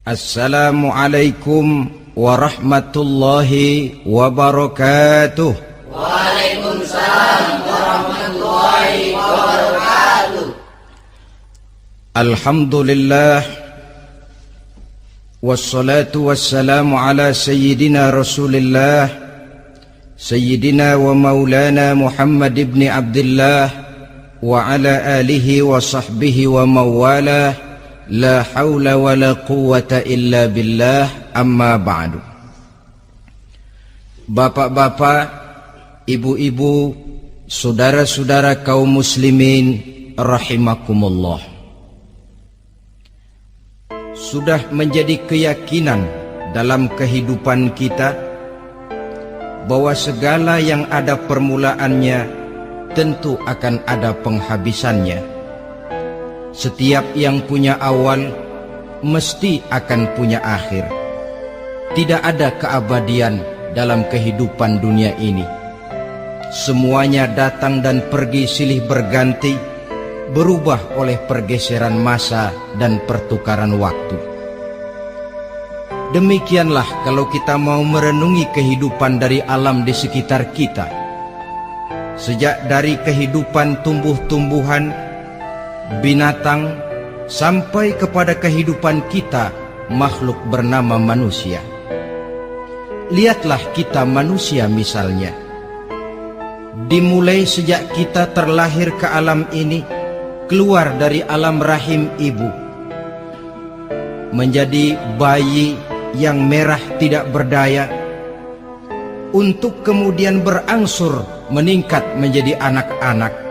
Assalamualaikum warahmatullahi wabarakatuh. Waalaikumsalam warahmatullahi wabarakatuh. Alhamdulillah, wassalatu wassalamu ala sayyidina Rasulillah, sayyidina wa maulana Muhammad ibn Abdullah wa ala alihi wa sahbihi wa mawalah. La haula wa la quwwata illa billah, amma ba'du. Bapak-bapak, ibu-ibu, saudara-saudara kaum muslimin rahimakumullah. Sudah menjadi keyakinan dalam kehidupan kita bahwa segala yang ada permulaannya tentu akan ada penghabisannya. Setiap yang punya awal mesti akan punya akhir. Tidak ada keabadian dalam kehidupan dunia ini. Semuanya datang dan pergi silih berganti, berubah oleh pergeseran masa dan pertukaran waktu. Demikianlah kalau kita mau merenungi kehidupan dari alam di sekitar kita. Sejak dari kehidupan tumbuh-tumbuhan, binatang, sampai kepada kehidupan kita, makhluk bernama manusia. Lihatlah kita manusia misalnya. Dimulai sejak kita terlahir ke alam ini, keluar dari alam rahim ibu, menjadi bayi yang merah tidak berdaya, untuk kemudian berangsur meningkat menjadi anak-anak.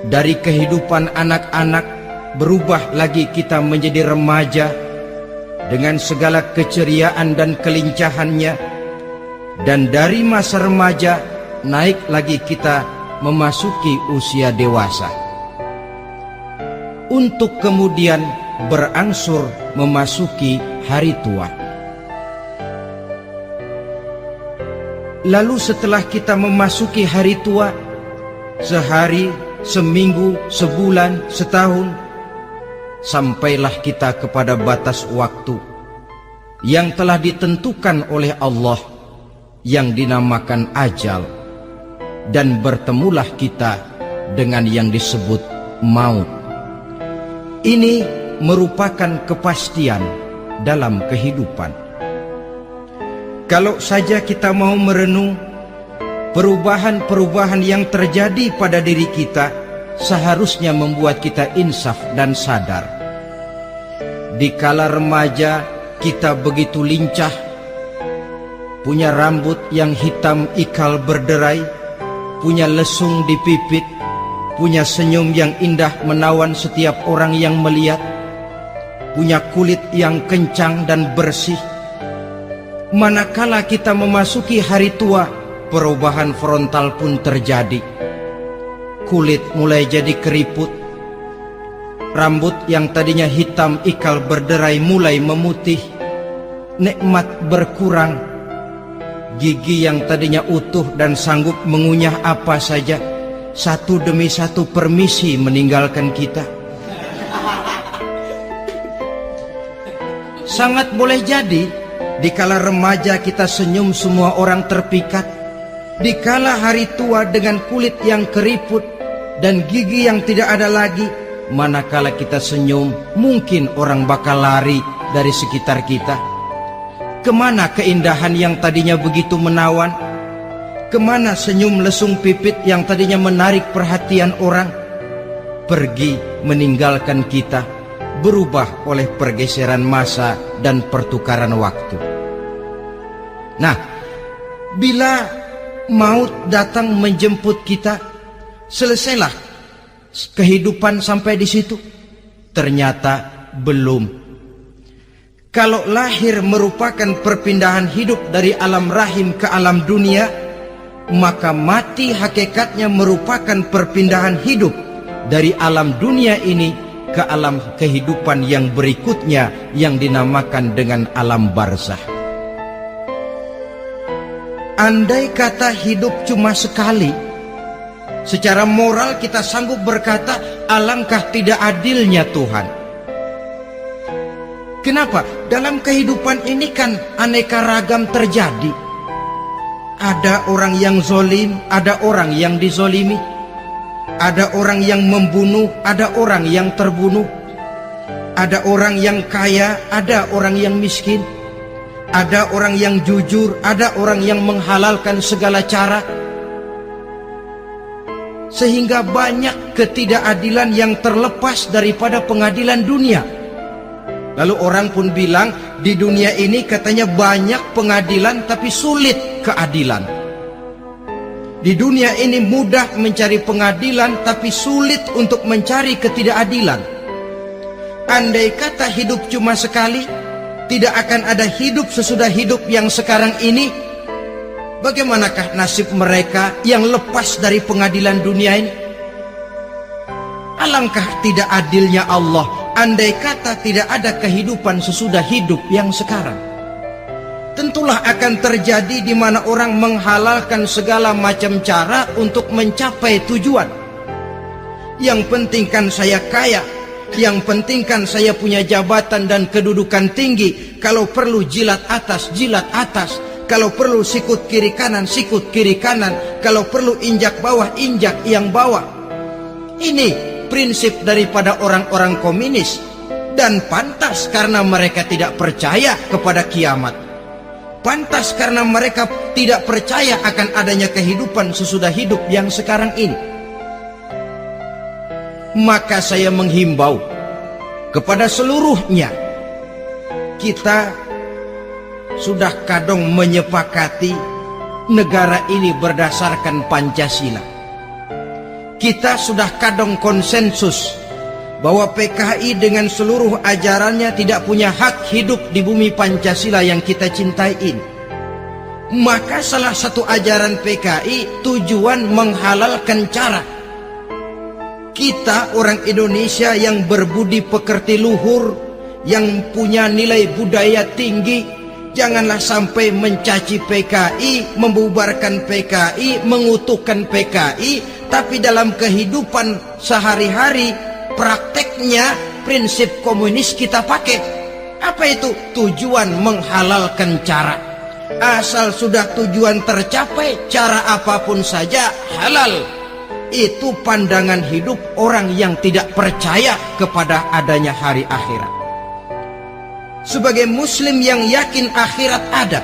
Dari kehidupan anak-anak berubah lagi kita menjadi remaja dengan segala keceriaan dan kelincahannya, dan dari masa remaja naik lagi kita memasuki usia dewasa, untuk kemudian berangsur memasuki hari tua. Lalu setelah kita memasuki hari tua, sehari, seminggu, sebulan, setahun, sampailah kita kepada batas waktu yang telah ditentukan oleh Allah, yang dinamakan ajal, dan bertemulah kita dengan yang disebut maut. Ini merupakan kepastian dalam kehidupan. Kalau saja kita mau merenung perubahan-perubahan yang terjadi pada diri kita, seharusnya membuat kita insaf dan sadar. Di kala remaja kita begitu lincah, punya rambut yang hitam ikal berderai, punya lesung di pipit, punya senyum yang indah menawan setiap orang yang melihat, punya kulit yang kencang dan bersih. Manakala kita memasuki hari tua, perubahan frontal pun terjadi. Kulit mulai jadi keriput, rambut yang tadinya hitam ikal berderai mulai memutih, nikmat berkurang, gigi yang tadinya utuh dan sanggup mengunyah apa saja, satu demi satu permisi meninggalkan kita. Sangat boleh jadi dikala remaja kita senyum semua orang terpikat. Dikala hari tua dengan kulit yang keriput dan gigi yang tidak ada lagi, manakala kita senyum, mungkin orang bakal lari dari sekitar kita. Kemana keindahan yang tadinya begitu menawan? Kemana senyum lesung pipit yang tadinya menarik perhatian orang? Pergi meninggalkan kita, berubah oleh pergeseran masa dan pertukaran waktu. Nah, bila maut datang menjemput kita, selesailah kehidupan sampai di situ? Ternyata belum. Kalau lahir merupakan perpindahan hidup dari alam rahim ke alam dunia, maka mati hakikatnya merupakan perpindahan hidup dari alam dunia ini ke alam kehidupan yang berikutnya, yang dinamakan dengan alam barzakh. Andai kata hidup cuma sekali, secara moral kita sanggup berkata, alangkah tidak adilnya Tuhan. Kenapa? Dalam kehidupan ini kan aneka ragam terjadi. Ada orang yang zolim, ada orang yang dizolimi. Ada orang yang membunuh, ada orang yang terbunuh. Ada orang yang kaya, ada orang yang miskin. Ada orang yang jujur, ada orang yang menghalalkan segala cara. Sehingga banyak ketidakadilan yang terlepas daripada pengadilan dunia. Lalu orang pun bilang, di dunia ini katanya banyak pengadilan tapi sulit keadilan. Di dunia ini mudah mencari pengadilan tapi sulit untuk mencari ketidakadilan. Andai kata hidup cuma sekali, tidak akan ada hidup sesudah hidup yang sekarang ini. Bagaimanakah nasib mereka yang lepas dari pengadilan dunia ini? Alangkah tidak adilnya Allah, andai kata tidak ada kehidupan sesudah hidup yang sekarang. Tentulah akan terjadi di mana orang menghalalkan segala macam cara untuk mencapai tujuan. Yang penting kan saya kaya, yang penting kan saya punya jabatan dan kedudukan tinggi. Kalau perlu jilat atas, jilat atas. Kalau perlu sikut kiri kanan, sikut kiri kanan. Kalau perlu injak bawah, injak yang bawah. Ini prinsip daripada orang-orang komunis. Dan pantas karena mereka tidak percaya kepada kiamat. Pantas karena mereka tidak percaya akan adanya kehidupan sesudah hidup yang sekarang ini. Maka saya menghimbau kepada seluruhnya, kita sudah kadung menyepakati negara ini berdasarkan Pancasila. Kita sudah kadung konsensus bahwa PKI dengan seluruh ajarannya tidak punya hak hidup di bumi Pancasila yang kita cintai ini. Maka salah satu ajaran PKI tujuan menghalalkan cara. Kita orang Indonesia yang berbudi pekerti luhur, yang punya nilai budaya tinggi, janganlah sampai mencaci PKI, membubarkan PKI, mengutukkan PKI, tapi dalam kehidupan sehari-hari prakteknya prinsip komunis kita pakai. Apa itu? Tujuan menghalalkan cara. Asal sudah tujuan tercapai, cara apapun saja halal. Itu pandangan hidup orang yang tidak percaya kepada adanya hari akhirat. Sebagai muslim yang yakin akhirat ada,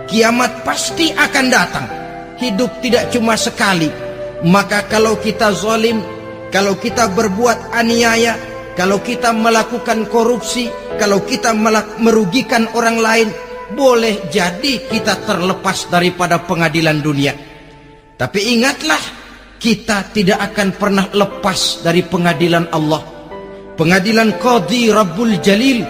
kiamat pasti akan datang. Hidup tidak cuma sekali. Maka kalau kita zalim, kalau kita berbuat aniaya, kalau kita melakukan korupsi, kalau kita merugikan orang lain, boleh jadi kita terlepas daripada pengadilan dunia. Tapi ingatlah, kita tidak akan pernah lepas dari pengadilan Allah. Pengadilan Qadhi Rabbul Jalil,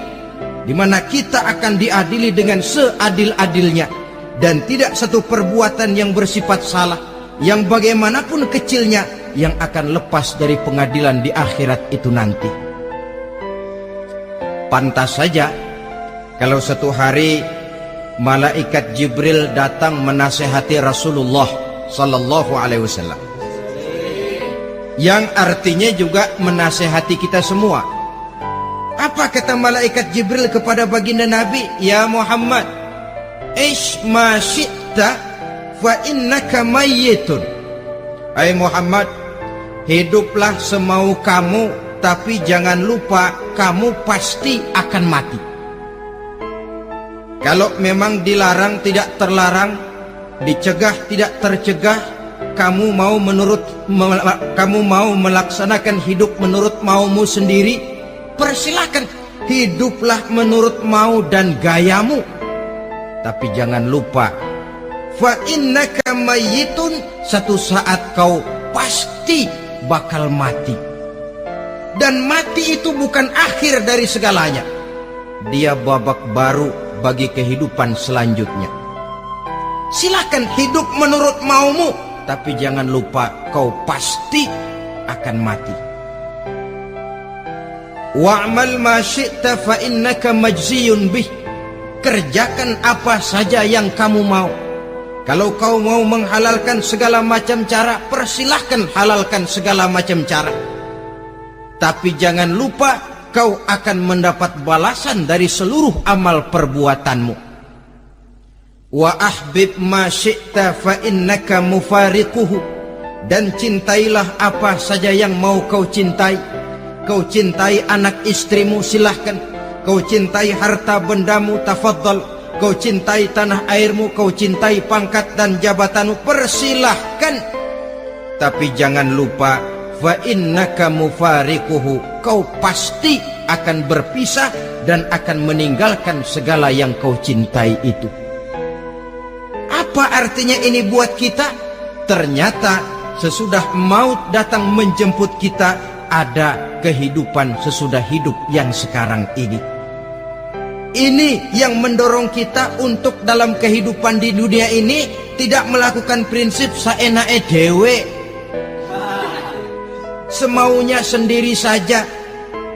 di mana kita akan diadili dengan seadil-adilnya. Dan tidak satu perbuatan yang bersifat salah, yang bagaimanapun kecilnya, yang akan lepas dari pengadilan di akhirat itu nanti. Pantas saja kalau satu hari malaikat Jibril datang menasihati Rasulullah sallallahu alaihi wasallam, yang artinya juga menasihati kita semua. Apa kata malaikat Jibril kepada baginda Nabi? Ya Muhammad, ish ma syi'ta fa innaka mayyitun. Hai Muhammad, hiduplah semau kamu, tapi jangan lupa kamu pasti akan mati. Kalau memang dilarang tidak terlarang, dicegah tidak tercegah, kamu mau melaksanakan hidup menurut maumu sendiri, persilakan, hiduplah menurut mau dan gayamu. Tapi jangan lupa, fa innaka mayyitun, satu saat kau pasti bakal mati. Dan mati itu bukan akhir dari segalanya. Dia babak baru bagi kehidupan selanjutnya. Silakan hidup menurut maumu, tapi jangan lupa kau pasti akan mati. Wa'mal ma syi'ta fa innaka majziyun bih. Kerjakan apa saja yang kamu mau. Kalau kau mau menghalalkan segala macam cara, persilahkan halalkan segala macam cara. Tapi jangan lupa kau akan mendapat balasan dari seluruh amal perbuatanmu. Wa ahbib ma syi'ta fa innaka mufariquhu, dan cintailah apa saja yang mau kau cintai. Kau cintai anak istrimu, silahkan. Kau cintai harta bendamu, tafadhal. Kau cintai tanah airmu, kau cintai pangkat dan jabatanmu, persilahkan. Tapi jangan lupa, fa innaka mufariquhu, kau pasti akan berpisah dan akan meninggalkan segala yang kau cintai itu. Apa artinya ini buat kita? Ternyata sesudah maut datang menjemput kita, ada kehidupan sesudah hidup yang sekarang ini. Ini yang mendorong kita untuk dalam kehidupan di dunia ini tidak melakukan prinsip saenake dewe, semaunya sendiri saja,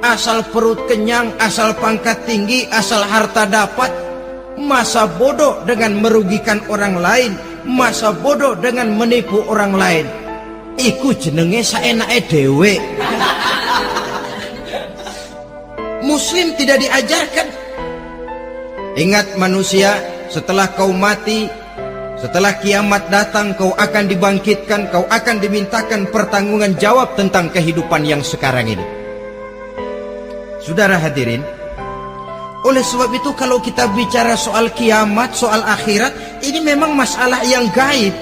asal perut kenyang, asal pangkat tinggi, asal harta dapat. Masa bodoh dengan merugikan orang lain, masa bodoh dengan menipu orang lain. Iku jenenge saenake dewe. Muslim tidak diajarkan. Ingat manusia, setelah kau mati, setelah kiamat datang, kau akan dibangkitkan, kau akan dimintakan pertanggungan jawab tentang kehidupan yang sekarang ini. Saudara hadirin, oleh sebab itu kalau kita bicara soal kiamat, soal akhirat, ini memang masalah yang gaib,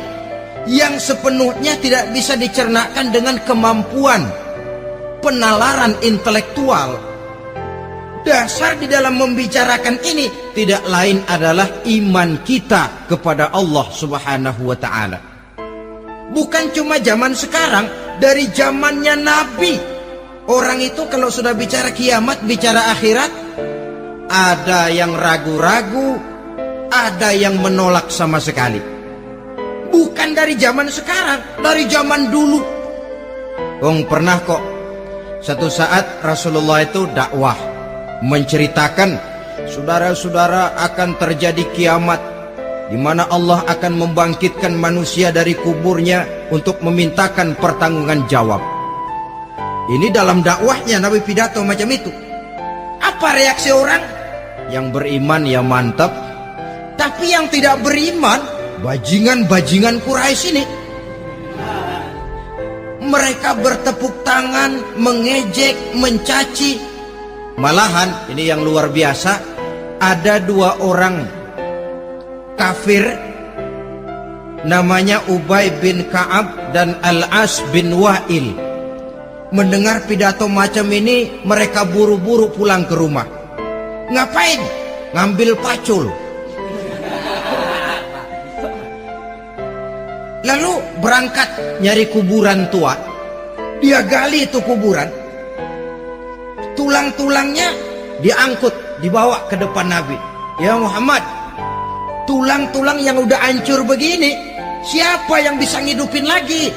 yang sepenuhnya tidak bisa dicernakkan dengan kemampuan penalaran intelektual. Dasar di dalam membicarakan ini tidak lain adalah iman kita kepada Allah Subhanahu wa ta'ala. Bukan cuma zaman sekarang, dari zamannya Nabi. Orang itu kalau sudah bicara kiamat, bicara akhirat, ada yang ragu-ragu, ada yang menolak sama sekali. Bukan dari zaman sekarang, dari zaman dulu. Pernah kok satu saat Rasulullah itu dakwah, menceritakan, saudara-saudara, akan terjadi kiamat di mana Allah akan membangkitkan manusia dari kuburnya untuk memintakan pertanggungan jawab. Ini dalam dakwahnya Nabi pidato macam itu. Apa reaksi orang? Yang beriman ya mantap, tapi yang tidak beriman, bajingan-bajingan Quraisy ini, mereka bertepuk tangan, mengejek, mencaci. Malahan ini yang luar biasa, ada dua orang kafir namanya Ubay bin Ka'ab dan Al-As bin Wa'il. Mendengar pidato macam ini, mereka buru-buru pulang ke rumah. Ngapain? Ngambil pacul. Lalu berangkat nyari kuburan tua. Dia gali itu kuburan. Tulang-tulangnya diangkut, dibawa ke depan Nabi. Ya Muhammad, tulang-tulang yang udah hancur begini, siapa yang bisa ngidupin lagi?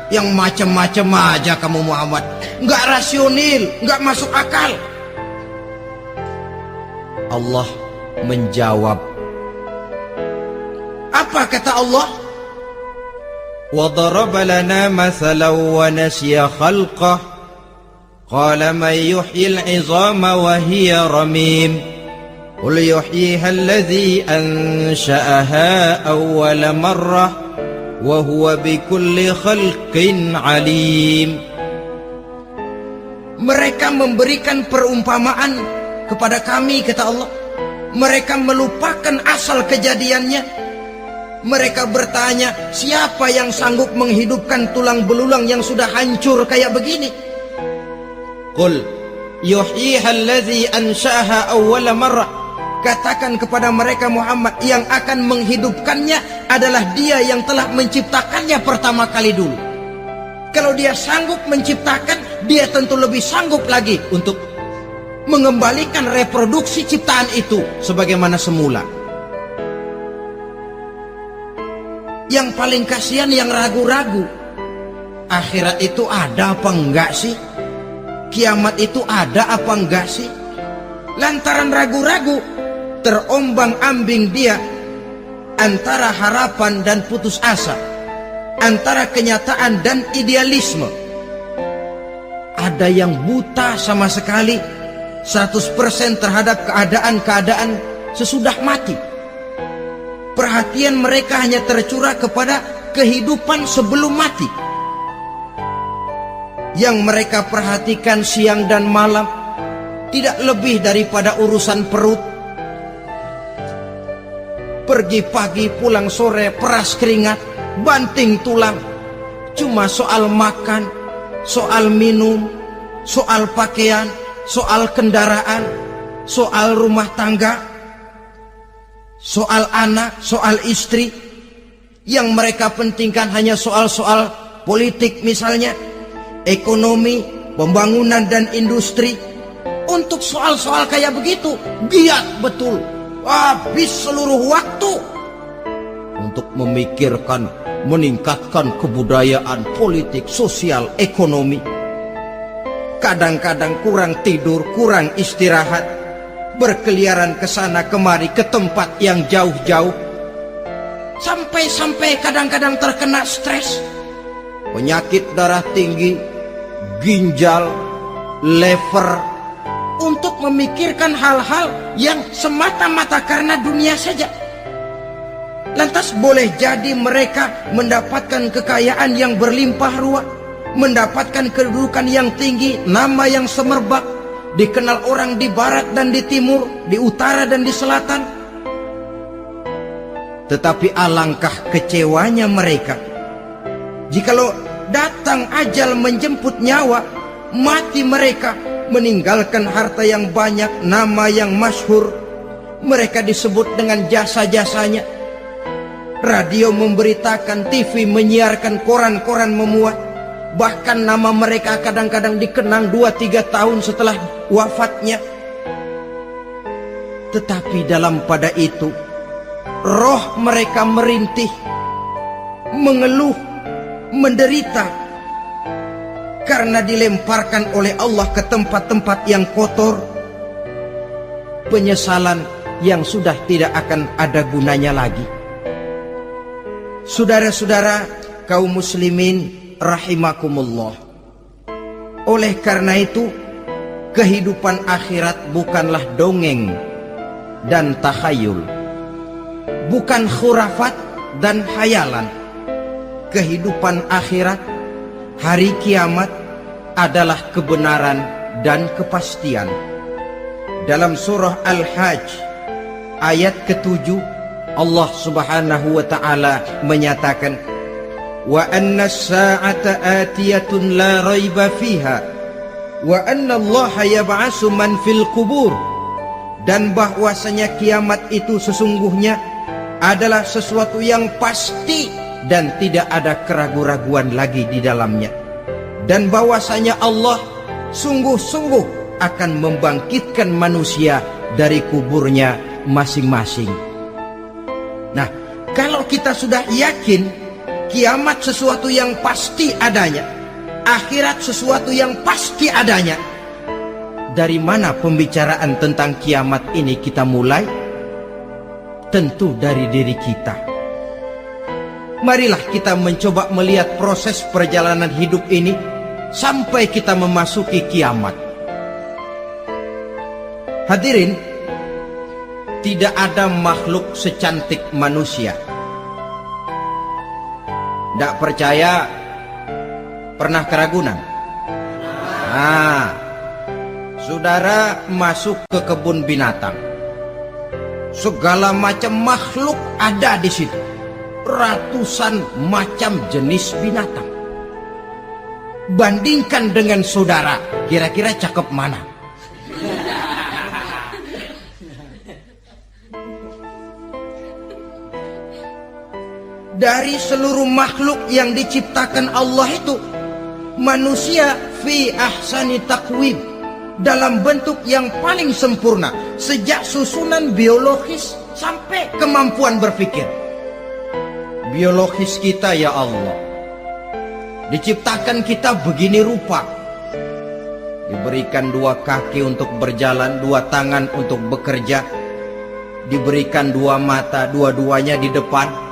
Yang macam-macam aja kamu Muhammad, nggak rasional, nggak masuk akal. Allah menjawab. Apa kata Allah? Wa daraba lana mathalan wa nasiya khalqah. Qala man yuhyil 'izama wa hiya ramim. Qul yuhyiha alladhi ansha'aha awwala marrah wa huwa bikulli khalqin 'alim. Mereka memberikan perumpamaan kepada kami, kata Allah. Mereka melupakan asal kejadiannya. Mereka bertanya, siapa yang sanggup menghidupkan tulang belulang yang sudah hancur kayak begini? Qul yuhyiha alladhi ansha'aha awwala marrah. Katakan kepada mereka Muhammad, yang akan menghidupkannya adalah Dia yang telah menciptakannya pertama kali dulu. Kalau Dia sanggup menciptakan, Dia tentu lebih sanggup lagi untuk mengembalikan reproduksi ciptaan itu sebagaimana semula. Yang paling kasihan yang ragu-ragu. Akhirat itu ada apa enggak sih? Kiamat itu ada apa enggak sih? Lantaran ragu-ragu, terombang-ambing dia antara harapan dan putus asa, antara kenyataan dan idealisme. Ada yang buta sama sekali, 100% terhadap keadaan-keadaan sesudah mati. Perhatian mereka hanya tercurah kepada kehidupan sebelum mati. Yang mereka perhatikan siang dan malam tidak lebih daripada urusan perut. Pergi pagi, pulang sore, peras keringat, banting tulang. Cuma soal makan, soal minum, soal pakaian, soal kendaraan, soal rumah tangga, soal anak, soal istri. Yang mereka pentingkan hanya soal-soal politik misalnya, ekonomi, pembangunan dan industri. Untuk soal-soal kayak begitu, giat betul, habis seluruh waktu untuk memikirkan, meningkatkan kebudayaan, politik, sosial, ekonomi. Kadang-kadang kurang tidur, kurang istirahat, berkeliaran ke sana kemari ke tempat yang jauh-jauh, sampai kadang-kadang terkena stres, penyakit darah tinggi, ginjal, lever, untuk memikirkan hal-hal yang semata-mata karena dunia saja. Lantas boleh jadi mereka mendapatkan kekayaan yang berlimpah ruah, mendapatkan kedudukan yang tinggi, nama yang semerbak, dikenal orang di barat dan di timur, di utara dan di selatan. Tetapi alangkah kecewanya mereka jikalau datang ajal menjemput nyawa, mati mereka, meninggalkan harta yang banyak, nama yang masyhur. Mereka disebut dengan jasa-jasanya. Radio memberitakan, TV menyiarkan, koran-koran memuat. Bahkan nama mereka kadang-kadang dikenang 2-3 tahun setelah wafatnya. Tetapi dalam pada itu, roh mereka merintih, mengeluh, menderita, karena dilemparkan oleh Allah ke tempat-tempat yang kotor. Penyesalan yang sudah tidak akan ada gunanya lagi. Saudara-saudara kaum muslimin rahimakumullah, oleh karena itu kehidupan akhirat bukanlah dongeng dan takhayul, bukan khurafat dan hayalan. Kehidupan akhirat, hari kiamat adalah kebenaran dan kepastian. Dalam surah Al-Hajj ayat ke-7, Allah subhanahu wa ta'ala menyatakan, wa anna as-sa'ata atiyatun la raiba fiha wa anna allaha yab'asu man fil qubur. Dan bahwasanya kiamat itu sesungguhnya adalah sesuatu yang pasti dan tidak ada keraguan-raguan lagi di dalamnya. Dan bahwasanya Allah sungguh-sungguh akan membangkitkan manusia dari kuburnya masing-masing. Nah, kalau kita sudah yakin kiamat sesuatu yang pasti adanya, akhirat sesuatu yang pasti adanya, dari mana pembicaraan tentang kiamat ini kita mulai? Tentu dari diri kita. Marilah kita mencoba melihat proses perjalanan hidup ini sampai kita memasuki kiamat. Hadirin, tidak ada makhluk secantik manusia. Tidak percaya? Pernah keragunan? Nah, saudara masuk ke kebun binatang, segala macam makhluk ada di situ, ratusan macam jenis binatang. Bandingkan dengan saudara, kira-kira cakep mana? Dari seluruh makhluk yang diciptakan Allah itu, manusia fi ahsani taqwim, dalam bentuk yang paling sempurna, sejak susunan biologis sampai kemampuan berpikir. Biologis kita ya Allah, diciptakan kita begini rupa, diberikan 2 kaki untuk berjalan, 2 tangan untuk bekerja, diberikan 2 mata, dua-duanya di depan.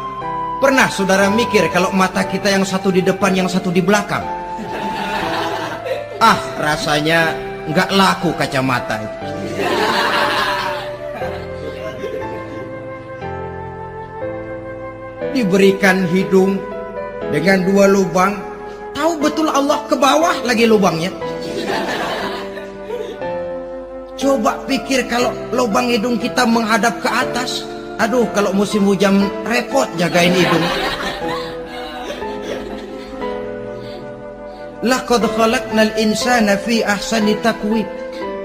Pernah saudara mikir kalau mata kita yang satu di depan, yang satu di belakang? Rasanya nggak laku kacamata itu. diberikan hidung dengan 2 lubang, tahu betul Allah ke bawah lagi lubangnya. Coba pikir kalau lubang hidung kita menghadap ke atas. Aduh, kalau musim hujan repot jagain hidung. Laqad khalaqnal insana fi ahsani taqwim.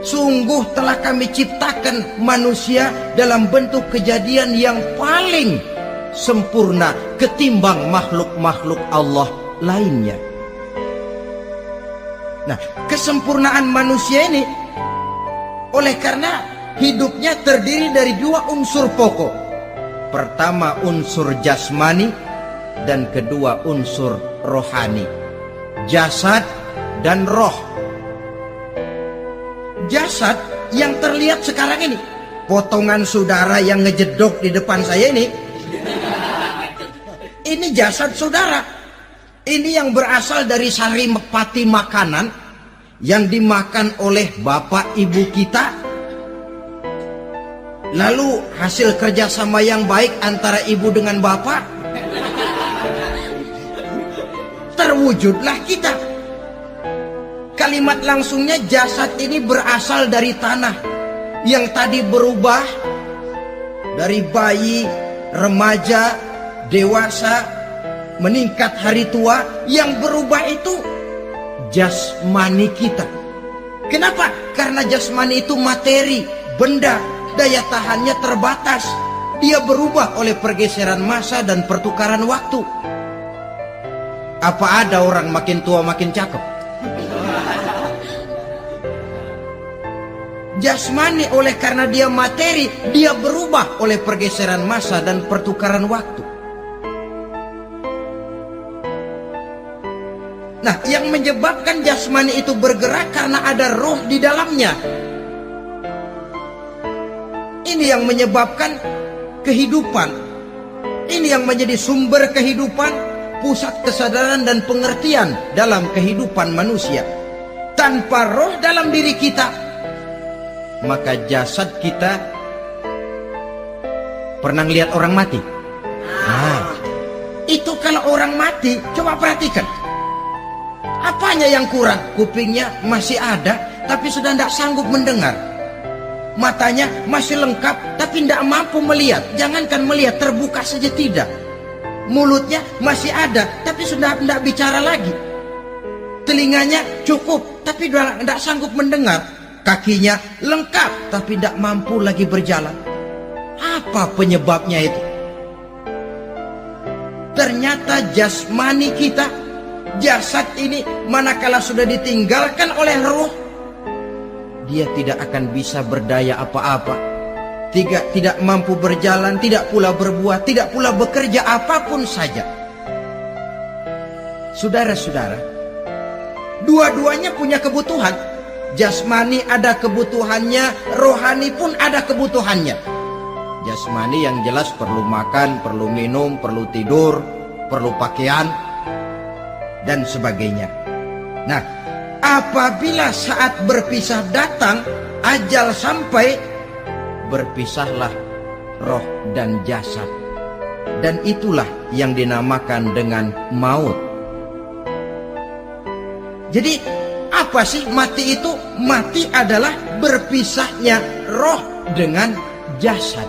Sungguh telah kami ciptakan manusia dalam bentuk kejadian yang paling sempurna ketimbang makhluk-makhluk Allah lainnya. Nah, kesempurnaan manusia ini oleh karena hidupnya terdiri dari 2 unsur pokok. Pertama unsur jasmani dan kedua unsur rohani. Jasad dan roh. Jasad yang terlihat sekarang ini, potongan saudara yang ngejedok di depan saya ini jasad saudara. Ini yang berasal dari saripati makanan yang dimakan oleh bapak ibu kita. Lalu hasil kerjasama yang baik antara ibu dengan bapak, terwujudlah kita. Kalimat langsungnya jasad ini berasal dari tanah yang tadi berubah dari bayi, remaja, dewasa, meningkat hari tua. Yang berubah itu jasmani kita. Kenapa? Karena jasmani itu materi, benda, daya tahannya terbatas. Dia berubah oleh pergeseran masa dan pertukaran waktu. Apa ada orang makin tua makin cakep? Jasmani oleh karena dia materi, dia berubah oleh pergeseran masa dan pertukaran waktu. Nah, yang menyebabkan jasmani itu bergerak karena ada roh di dalamnya. Ini yang menyebabkan kehidupan. Ini yang menjadi sumber kehidupan, pusat kesadaran dan pengertian dalam kehidupan manusia. Tanpa roh dalam diri kita, maka jasad kita. Pernah lihat orang mati? Itu kalau orang mati, coba perhatikan. Apanya yang kurang? Kupingnya masih ada, tapi sudah tidak sanggup mendengar. Matanya masih lengkap, tapi tidak mampu melihat. Jangankan melihat, terbuka saja tidak. Mulutnya masih ada, tapi sudah tidak bicara lagi. Telinganya cukup, tapi sudah tidak sanggup mendengar. Kakinya lengkap, tapi tidak mampu lagi berjalan. Apa penyebabnya itu? Ternyata jasmani kita, jasad ini manakala sudah ditinggalkan oleh roh, dia tidak akan bisa berdaya apa-apa. Tidak mampu berjalan, tidak pula berbuat, tidak pula bekerja apapun saja. Saudara-saudara, dua-duanya punya kebutuhan. Jasmani ada kebutuhannya, rohani pun ada kebutuhannya. Jasmani yang jelas perlu makan, perlu minum, perlu tidur, perlu pakaian, dan sebagainya. Nah, apabila saat berpisah datang, ajal sampai, berpisahlah roh dan jasad. Dan itulah yang dinamakan dengan maut. Jadi, apa sih mati itu? Mati adalah berpisahnya roh dengan jasad.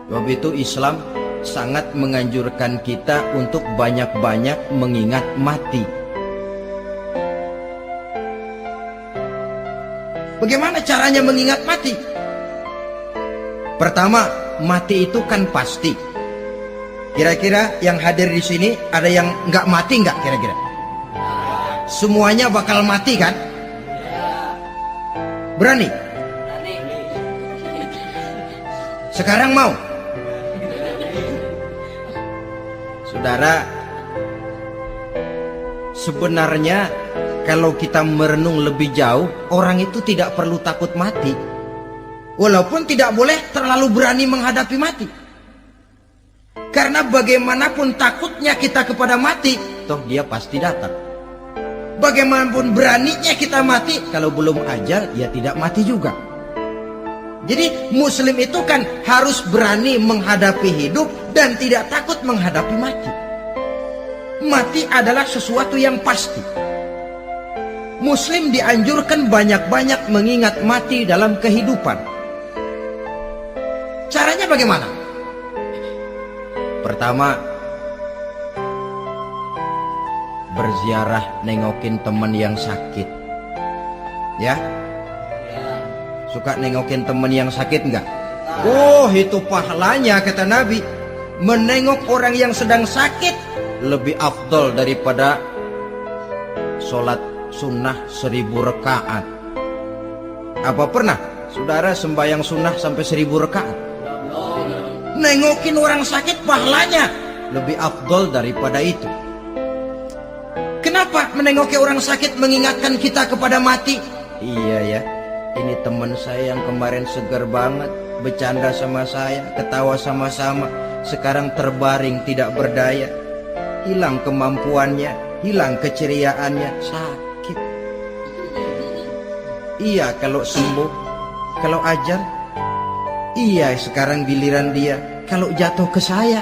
Sebab itu Islam sangat menganjurkan kita untuk banyak-banyak mengingat mati. Bagaimana caranya mengingat mati? Pertama, mati itu kan pasti. Kira-kira yang hadir di sini ada yang nggak mati nggak kira-kira? Semuanya bakal mati kan? Berani? Sekarang mau? Saudara, sebenarnya kalau kita merenung lebih jauh, orang itu tidak perlu takut mati. Walaupun tidak boleh terlalu berani menghadapi mati. Karena bagaimanapun takutnya kita kepada mati, toh dia pasti datang. Bagaimanapun beraninya kita mati, kalau belum ajal, ya tidak mati juga. Jadi muslim itu kan harus berani menghadapi hidup dan tidak takut menghadapi mati. Mati adalah sesuatu yang pasti. Muslim dianjurkan banyak-banyak mengingat mati dalam kehidupan. Caranya bagaimana? Pertama, berziarah nengokin teman yang sakit. Ya? Suka nengokin teman yang sakit enggak? Oh, itu pahalanya kata Nabi. Menengok orang yang sedang sakit lebih afdol daripada sholat sunnah 1000 rakaat. Apa pernah saudara sembahyang sunnah sampai 1000 rakaat? Nengokin orang sakit pahalanya lebih afdol daripada itu. Kenapa menengoki orang sakit mengingatkan kita kepada mati? Iya ya, ini teman saya yang kemarin segar banget, bercanda sama saya, ketawa sama-sama, sekarang terbaring tidak berdaya, hilang kemampuannya, hilang keceriaannya, sakit. Iya kalau sembuh, kalau ajar. Iya sekarang giliran dia, kalau jatuh ke saya.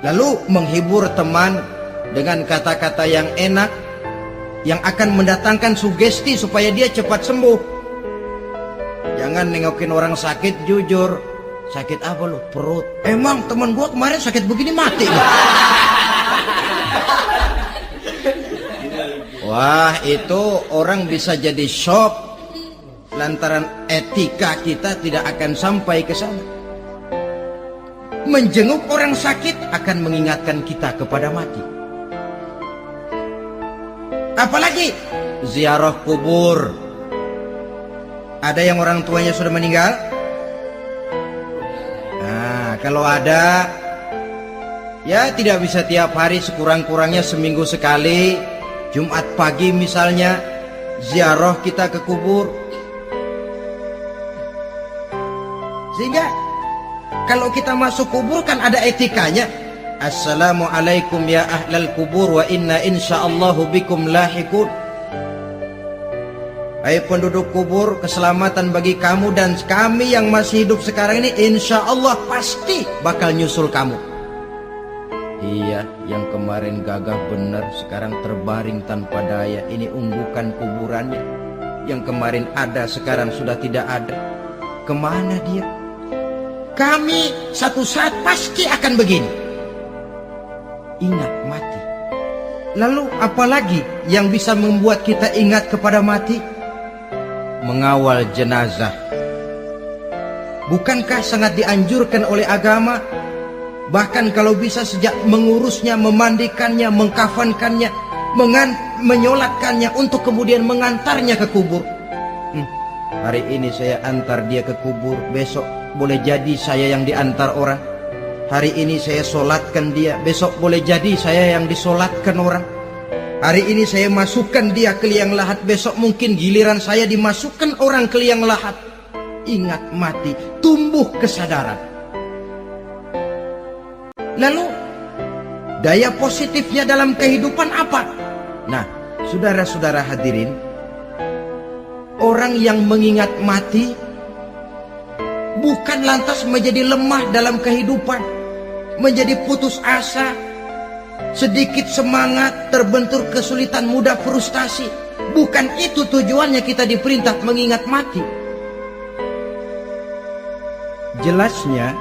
Lalu menghibur teman dengan kata-kata yang enak, yang akan mendatangkan sugesti supaya dia cepat sembuh. Jangan nengokin orang sakit jujur. Sakit apa lu? Perut. Emang teman gua kemarin sakit begini mati. Wah, itu orang bisa jadi shock. Lantaran etika kita tidak akan sampai ke sana. Menjenguk orang sakit akan mengingatkan kita kepada mati. Apalagi ziarah kubur. Ada yang orang tuanya sudah meninggal? Nah, kalau ada, ya tidak bisa tiap hari, sekurang-kurangnya seminggu sekali. Jumat pagi misalnya, ziarah kita ke kubur. Sehingga kalau kita masuk kubur kan ada etikanya. Assalamualaikum ya ahlal kubur wa inna insyaallahu bikum lahikun. Hai penduduk kubur, keselamatan bagi kamu dan kami yang masih hidup sekarang ini insyaallah pasti bakal nyusul kamu. Iya, yang kemarin gagah benar sekarang terbaring tanpa daya. Ini unggukan kuburannya. Yang kemarin ada sekarang sudah tidak ada. Kemana dia? Kami satu saat pasti akan begini. Ingat mati. Lalu apalagi yang bisa membuat kita ingat kepada mati? Mengawal jenazah. Bukankah sangat dianjurkan oleh agama? Bahkan kalau bisa sejak mengurusnya, memandikannya, mengkafankannya, menyolatkannya untuk kemudian mengantarnya ke kubur. Hari ini saya antar dia ke kubur, besok boleh jadi saya yang diantar orang. Hari ini saya solatkan dia, besok boleh jadi saya yang disolatkan orang. Hari ini saya masukkan dia ke liang lahat, besok mungkin giliran saya dimasukkan orang ke liang lahat. Ingat mati, tumbuh kesadaran. Lalu daya positifnya dalam kehidupan apa? Nah, saudara-saudara hadirin, orang yang mengingat mati bukan lantas menjadi lemah dalam kehidupan, menjadi putus asa, sedikit semangat, terbentur kesulitan, mudah frustasi. Bukan itu tujuannya kita diperintah mengingat mati. Jelasnya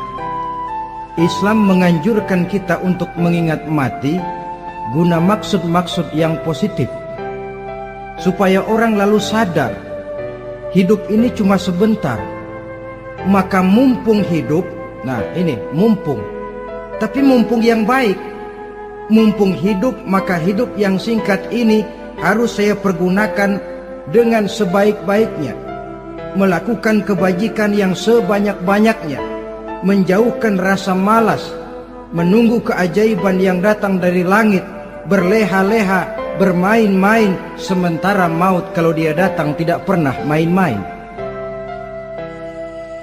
Islam menganjurkan kita untuk mengingat mati guna maksud-maksud yang positif, supaya orang lalu sadar hidup ini cuma sebentar. Maka mumpung hidup, nah ini mumpung, tapi mumpung yang baik. Mumpung hidup, maka hidup yang singkat ini harus saya pergunakan dengan sebaik-baiknya, melakukan kebajikan yang sebanyak-banyaknya, menjauhkan rasa malas, menunggu keajaiban yang datang dari langit, berleha-leha, bermain-main, sementara maut kalau dia datang tidak pernah main-main.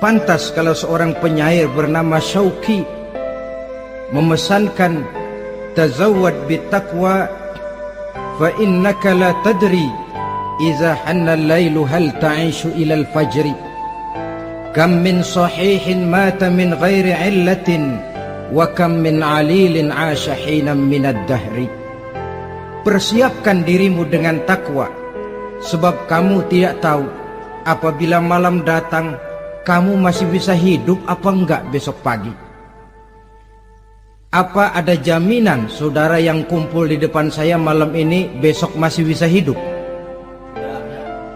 Pantas kalau seorang penyair bernama Syauqi memesankan, tazawwad bittaqwa fa innaka la tadri Iza hanna al-lailu hal ta'ishu ila al-fajri. Kam min sahihin mata min ghairi illatin, wa kam min alilin 'asha hinan min ad-dahri. Persiapkan dirimu dengan takwa, sebab kamu tidak tahu apabila malam datang kamu masih bisa hidup apa enggak besok pagi. Apa ada jaminan saudara yang kumpul di depan saya malam ini besok masih bisa hidup?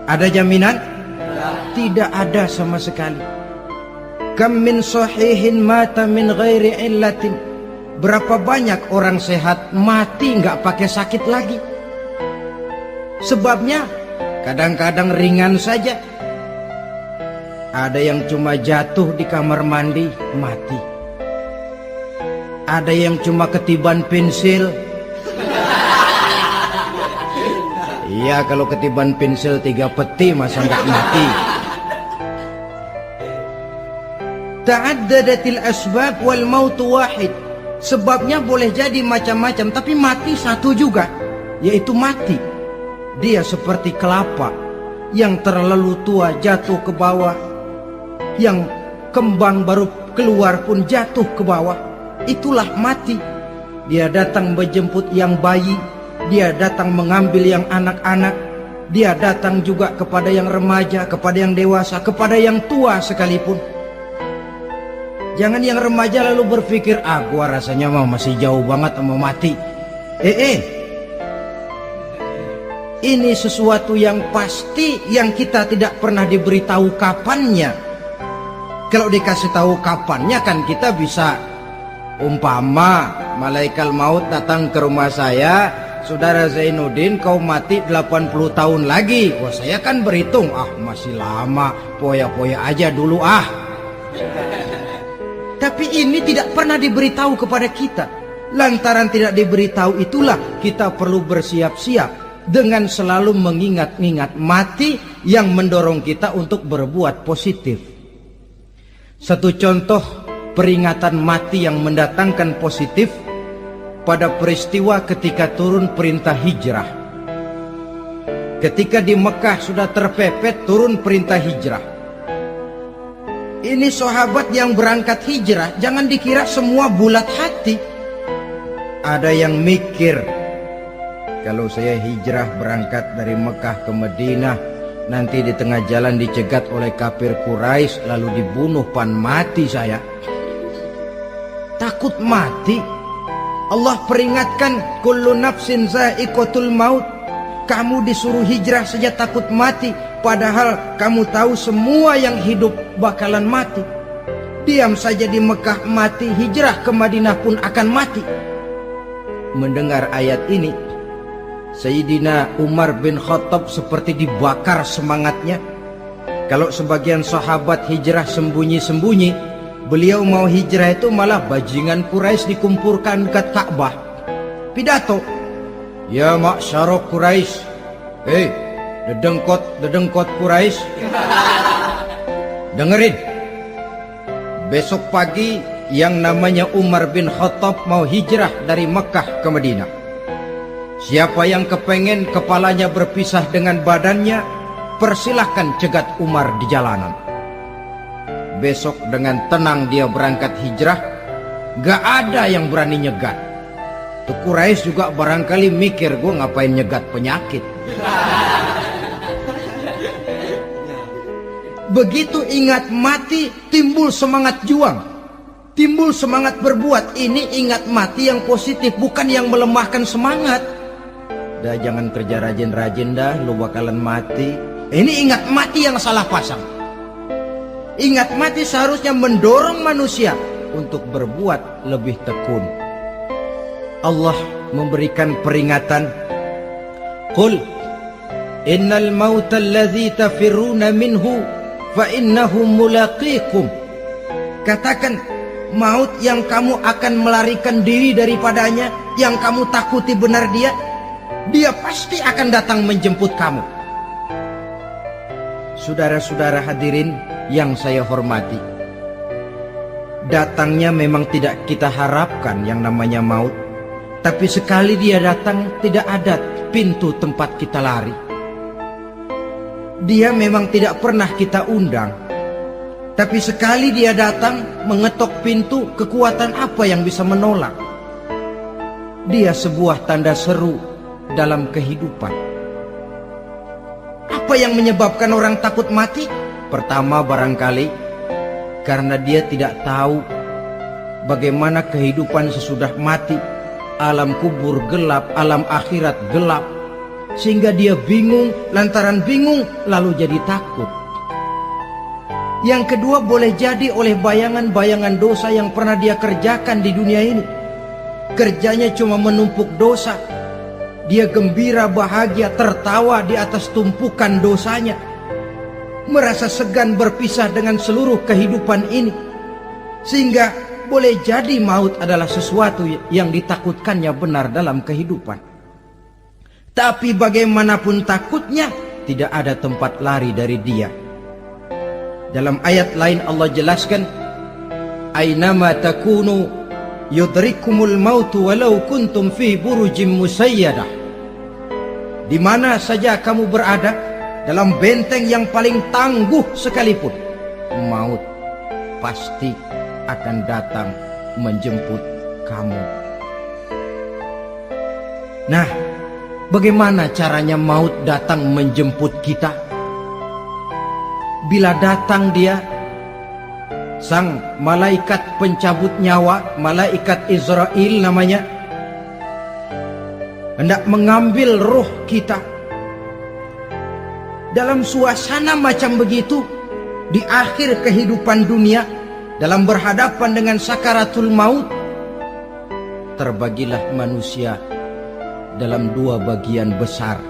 Ada jaminan? Tidak ada sama sekali. Kam min sahihin mata min ghairi illatin. Berapa banyak orang sehat mati nggak pakai sakit lagi. Sebabnya kadang-kadang ringan saja. Ada yang cuma jatuh di kamar mandi mati. Ada yang cuma ketiban pensil. Iya, kalau ketiban pensil 3 peti masa nggak mati. Ta'addadatil asbab wal mautu wahid. Sebabnya boleh jadi macam-macam, tapi mati satu juga, yaitu mati. Dia seperti kelapa yang terlalu tua jatuh ke bawah, yang kembang baru keluar pun jatuh ke bawah. Itulah mati. Dia datang menjemput yang bayi, dia datang mengambil yang anak-anak, dia datang juga kepada yang remaja, kepada yang dewasa, kepada yang tua sekalipun. Jangan yang remaja lalu berpikir, gua rasanya masih jauh banget mau mati. Ini sesuatu yang pasti yang kita tidak pernah diberitahu kapannya. Kalau dikasih tahu kapannya kan kita bisa, umpama malaikat maut datang ke rumah saya, saudara Zainuddin kau mati 80 tahun lagi. Wah, saya kan berhitung, masih lama, poya-poya aja dulu . Tapi ini tidak pernah diberitahu kepada kita. Lantaran tidak diberitahu itulah kita perlu bersiap-siap dengan selalu mengingat-ingat mati yang mendorong kita untuk berbuat positif. Satu contoh peringatan mati yang mendatangkan positif pada peristiwa ketika turun perintah hijrah. Ketika di Mekah sudah terpepet turun perintah hijrah. Ini sahabat yang berangkat hijrah, jangan dikira semua bulat hati. Ada yang mikir, kalau saya hijrah berangkat dari Mekah ke Madinah, nanti di tengah jalan dicegat oleh kafir Quraisy lalu dibunuh, mati saya. Takut mati. Allah peringatkan, kullu nafsin za'iqatul maut. Kamu disuruh hijrah saja takut mati, padahal kamu tahu semua yang hidup bakalan mati. Diam saja di Mekah mati, hijrah ke Madinah pun akan mati. Mendengar ayat ini, Sayyidina Umar bin Khattab seperti dibakar semangatnya. Kalau sebagian sahabat hijrah sembunyi-sembunyi, beliau mau hijrah itu malah bajingan Quraisy dikumpulkan ke Ka'bah. Pidato, ya ma'syarah Quraisy, dedengkot Quraisy, dengerin. Besok pagi yang namanya Umar bin Khattab mau hijrah dari Mekah ke Madinah. Siapa yang kepengen kepalanya berpisah dengan badannya, persilahkan cegat Umar di jalanan. Besok dengan tenang dia berangkat hijrah, gak ada yang berani nyegat. Tuh Quraisy juga barangkali mikir, gue ngapain nyegat penyakit. Begitu ingat mati, timbul semangat juang, timbul semangat berbuat. Ini ingat mati yang positif, bukan yang melemahkan semangat. Dah jangan kerja rajin-rajin dah, lu bakalan mati. Ini ingat mati yang salah pasang. Ingat mati seharusnya mendorong manusia untuk berbuat lebih tekun. Allah memberikan peringatan, qul innal mauta allazi tafirruna minhu fa innahu mulaqikum. Katakan, maut yang kamu akan melarikan diri daripadanya, yang kamu takuti benar dia pasti akan datang menjemput kamu. Saudara-saudara hadirin yang saya hormati, datangnya memang tidak kita harapkan yang namanya maut. Tapi sekali dia datang, tidak ada pintu tempat kita lari. Dia memang tidak pernah kita undang, tapi sekali dia datang mengetok pintu, kekuatan apa yang bisa menolak? Dia sebuah tanda seru dalam kehidupan. Apa yang menyebabkan orang takut mati? Pertama, barangkali karena dia tidak tahu bagaimana kehidupan sesudah mati. Alam kubur gelap, alam akhirat gelap, sehingga dia bingung. Lantaran bingung lalu jadi takut. Yang kedua, boleh jadi oleh bayangan-bayangan dosa yang pernah dia kerjakan di dunia ini. Kerjanya cuma menumpuk dosa. Dia gembira, bahagia, tertawa di atas tumpukan dosanya, merasa segan berpisah dengan seluruh kehidupan ini. Sehingga boleh jadi maut adalah sesuatu yang ditakutkannya benar dalam kehidupan. Tapi bagaimanapun takutnya, tidak ada tempat lari dari dia. Dalam ayat lain Allah jelaskan, "Ainama takunu yudrikumul mautu walau kuntum fi burujim musayyadah." Di mana saja kamu berada, dalam benteng yang paling tangguh sekalipun, maut pasti akan datang menjemput kamu. Nah, bagaimana caranya maut datang menjemput kita? Bila datang dia, sang malaikat pencabut nyawa, malaikat Israel namanya, hendak mengambil roh kita. Dalam suasana macam begitu, di akhir kehidupan dunia, dalam berhadapan dengan sakaratul maut, terbagilah manusia dalam dua bagian besar.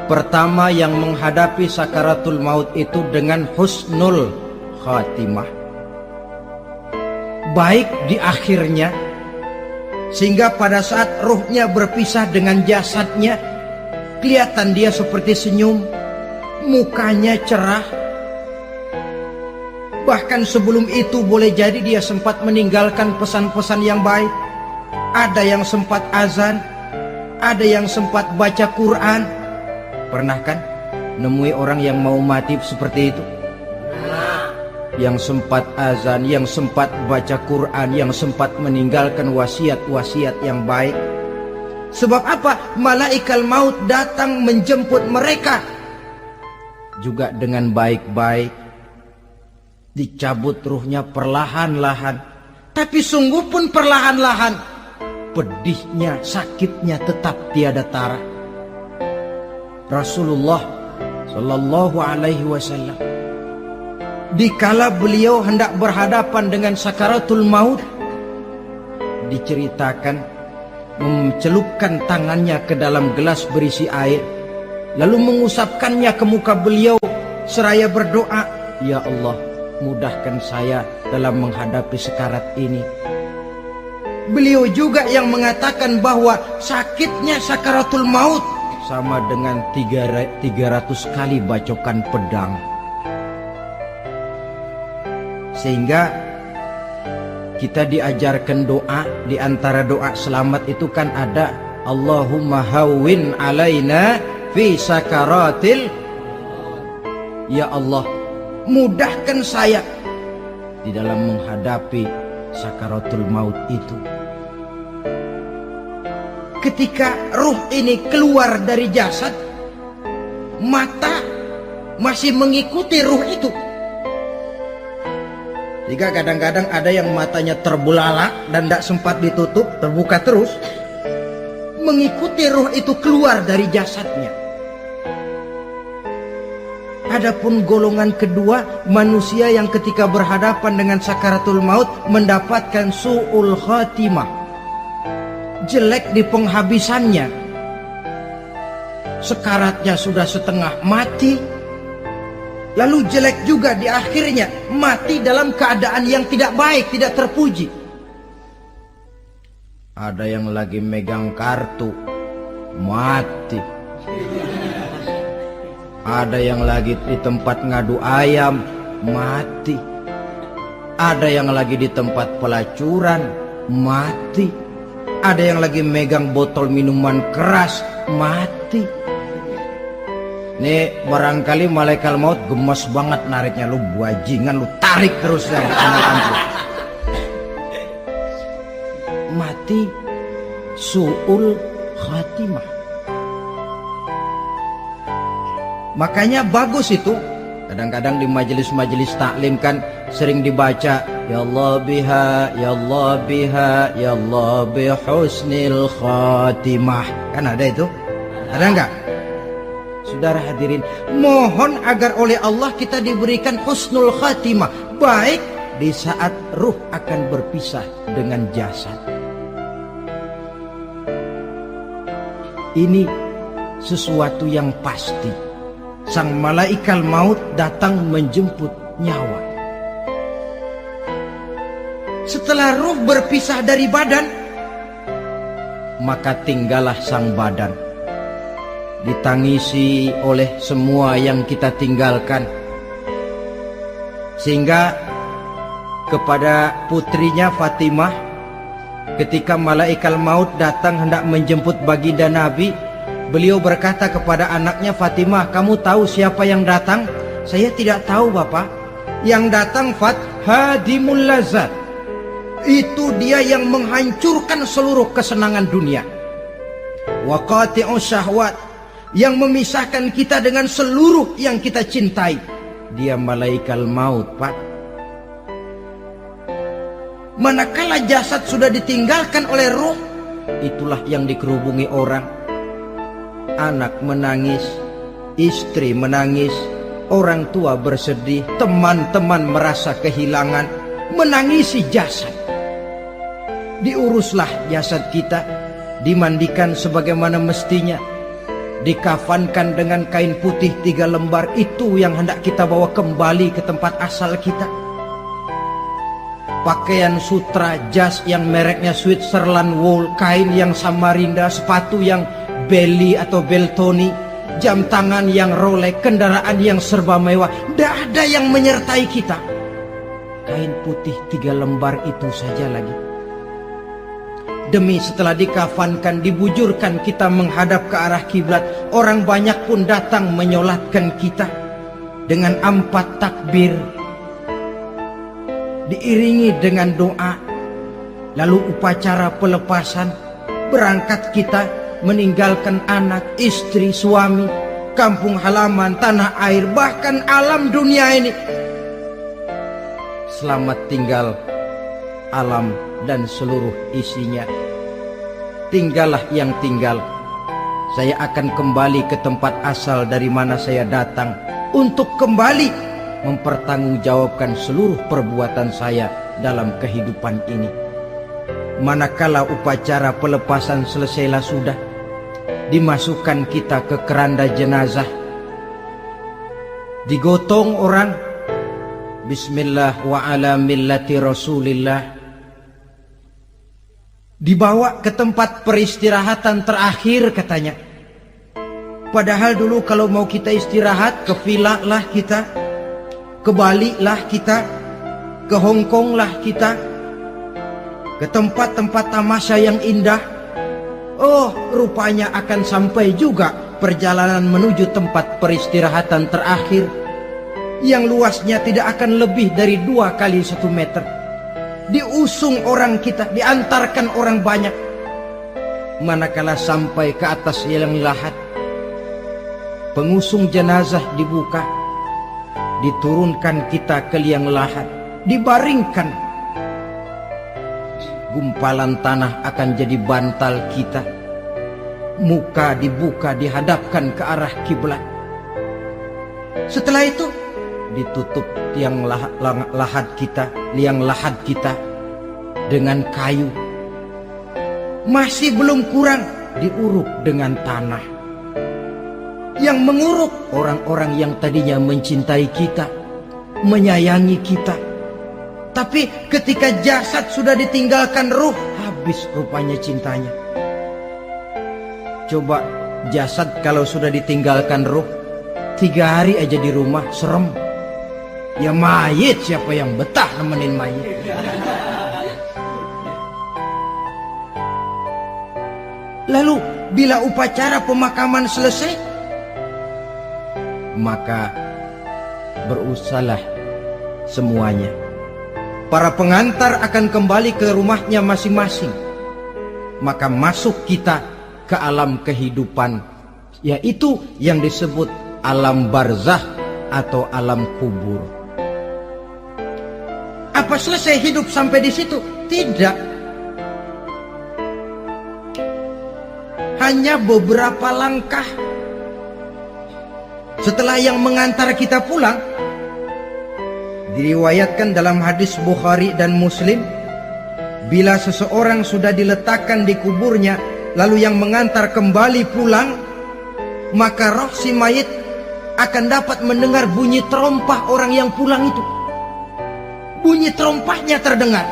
Pertama, yang menghadapi sakaratul maut itu dengan husnul khatimah, baik di akhirnya, sehingga pada saat ruhnya berpisah dengan jasadnya, kelihatan dia seperti senyum, mukanya cerah. Bahkan sebelum itu boleh jadi dia sempat meninggalkan pesan-pesan yang baik. Ada yang sempat azan, ada yang sempat baca Quran. Pernah kan nemui orang yang mau mati seperti itu? Yang sempat azan, yang sempat baca Quran, yang sempat meninggalkan wasiat-wasiat yang baik. Sebab apa? Malaikat maut datang menjemput mereka juga dengan baik-baik. Dicabut ruhnya perlahan-lahan, tapi sungguh pun perlahan-lahan. Pedihnya, sakitnya tetap tiada tara. Rasulullah Sallallahu Alaihi Wasallam, dikala beliau hendak berhadapan dengan sakaratul maut, diceritakan mencelupkan tangannya ke dalam gelas berisi air, lalu mengusapkannya ke muka beliau seraya berdoa, "Ya Allah, mudahkan saya dalam menghadapi sekarat ini." Beliau juga yang mengatakan bahwa sakitnya sakaratul maut sama dengan 300 kali bacokan pedang. Sehingga kita diajarkan doa. Di antara doa selamat itu kan ada, Allahumma hawwin alaina fi sakaratil. Ya Allah, mudahkan saya di dalam menghadapi sakaratul maut itu. Ketika ruh ini keluar dari jasad, mata masih mengikuti ruh itu. Jika kadang-kadang ada yang matanya terbelalak dan tidak sempat ditutup, terbuka terus, mengikuti ruh itu keluar dari jasadnya. Adapun golongan kedua, manusia yang ketika berhadapan dengan sakaratul maut mendapatkan su'ul khatimah, jelek di penghabisannya. Sekaratnya sudah setengah mati, lalu jelek juga di akhirnya, mati dalam keadaan yang tidak baik, tidak terpuji. Ada yang lagi megang kartu, mati. Ada yang lagi di tempat ngadu ayam, mati. Ada yang lagi di tempat pelacuran, mati. Ada yang lagi megang botol minuman keras, mati. Nih barangkali malaikat maut gemes banget nariknya, lu bajingan, lu tarik terus ya. Mati su'ul khatimah. Makanya bagus itu. Kadang-kadang di majelis-majelis taklim kan sering dibaca, ya Allah biha, ya Allah biha, ya Allah bihusnil khatimah. Kan ada itu? Ada enggak? Saudara hadirin, mohon agar oleh Allah kita diberikan husnul khatimah, baik di saat ruh akan berpisah dengan jasad. Ini sesuatu yang pasti. Sang malaikat maut datang menjemput nyawa. Setelah ruh berpisah dari badan, maka tinggallah sang badan, ditangisi oleh semua yang kita tinggalkan. Sehingga kepada putrinya Fatimah, ketika malaikat maut datang hendak menjemput baginda Nabi, beliau berkata kepada anaknya, Fatimah, kamu tahu siapa yang datang? Saya tidak tahu, Bapak. Yang datang hadimul lazat. Itu dia yang menghancurkan seluruh kesenangan dunia. Wa qati'us syahwat, yang memisahkan kita dengan seluruh yang kita cintai. Dia malaikat maut, Pak. Manakala jasad sudah ditinggalkan oleh ruh, itulah yang dikerubungi orang. Anak menangis, istri menangis, orang tua bersedih, teman-teman merasa kehilangan, menangisi jasad. Diuruslah jasad kita, dimandikan sebagaimana mestinya, dikafankan dengan kain putih 3 lembar. Itu yang hendak kita bawa kembali ke tempat asal kita. Pakaian sutra, jas yang mereknya Switzerland wool, kain yang Samarinda, sepatu yang Belly atau Beltoni, jam tangan yang Rolex, kendaraan yang serba mewah, tidak ada yang menyertai kita. Kain putih 3 lembar itu saja lagi. Demi setelah dikafankan, dibujurkan kita menghadap ke arah kiblat, orang banyak pun datang menyolatkan kita dengan 4 takbir, diiringi dengan doa. Lalu upacara pelepasan, berangkat kita meninggalkan anak, istri, suami, kampung halaman, tanah air, bahkan alam dunia ini. Selamat tinggal alam dan seluruh isinya. Tinggallah yang tinggal. Saya akan kembali ke tempat asal dari mana saya datang, untuk kembali mempertanggungjawabkan seluruh perbuatan saya dalam kehidupan ini. Manakala upacara pelepasan selesailah sudah, dimasukkan kita ke keranda jenazah, digotong orang, bismillah wa ala millati rasulillah, dibawa ke tempat peristirahatan terakhir katanya. Padahal dulu kalau mau kita istirahat, ke villa lah kita, ke Bali lah kita, ke Hong Kong lah kita, ke tempat-tempat tamasya yang indah. Oh, rupanya akan sampai juga perjalanan menuju tempat peristirahatan terakhir, yang luasnya tidak akan lebih dari 2 kali 1 meter. Diusung orang kita, diantarkan orang banyak. Manakala sampai ke atas liang lahat, pengusung jenazah dibuka, diturunkan kita ke liang lahat, dibaringkan. Gumpalan tanah akan jadi bantal kita. Muka dibuka, dihadapkan ke arah kiblat. Setelah itu ditutup liang lahat kita dengan kayu. Masih belum kurang, diuruk dengan tanah. Yang menguruk orang-orang yang tadinya mencintai kita, menyayangi kita. Tapi ketika jasad sudah ditinggalkan ruh, habis rupanya cintanya. Coba jasad kalau sudah ditinggalkan ruh, 3 hari aja di rumah, serem. Ya mayit, siapa yang betah nemenin mayit? Lalu bila upacara pemakaman selesai, maka berusahalah semuanya. Para pengantar akan kembali ke rumahnya masing-masing. Maka masuk kita ke alam kehidupan, yaitu yang disebut alam barzah atau alam kubur. Apa selesai hidup sampai di situ? Tidak. Hanya beberapa langkah setelah yang mengantar kita pulang. Diriwayatkan dalam hadis Bukhari dan Muslim, bila seseorang sudah diletakkan di kuburnya, lalu yang mengantar kembali pulang, maka roh si mayit akan dapat mendengar bunyi terompah orang yang pulang itu. Bunyi terompahnya terdengar.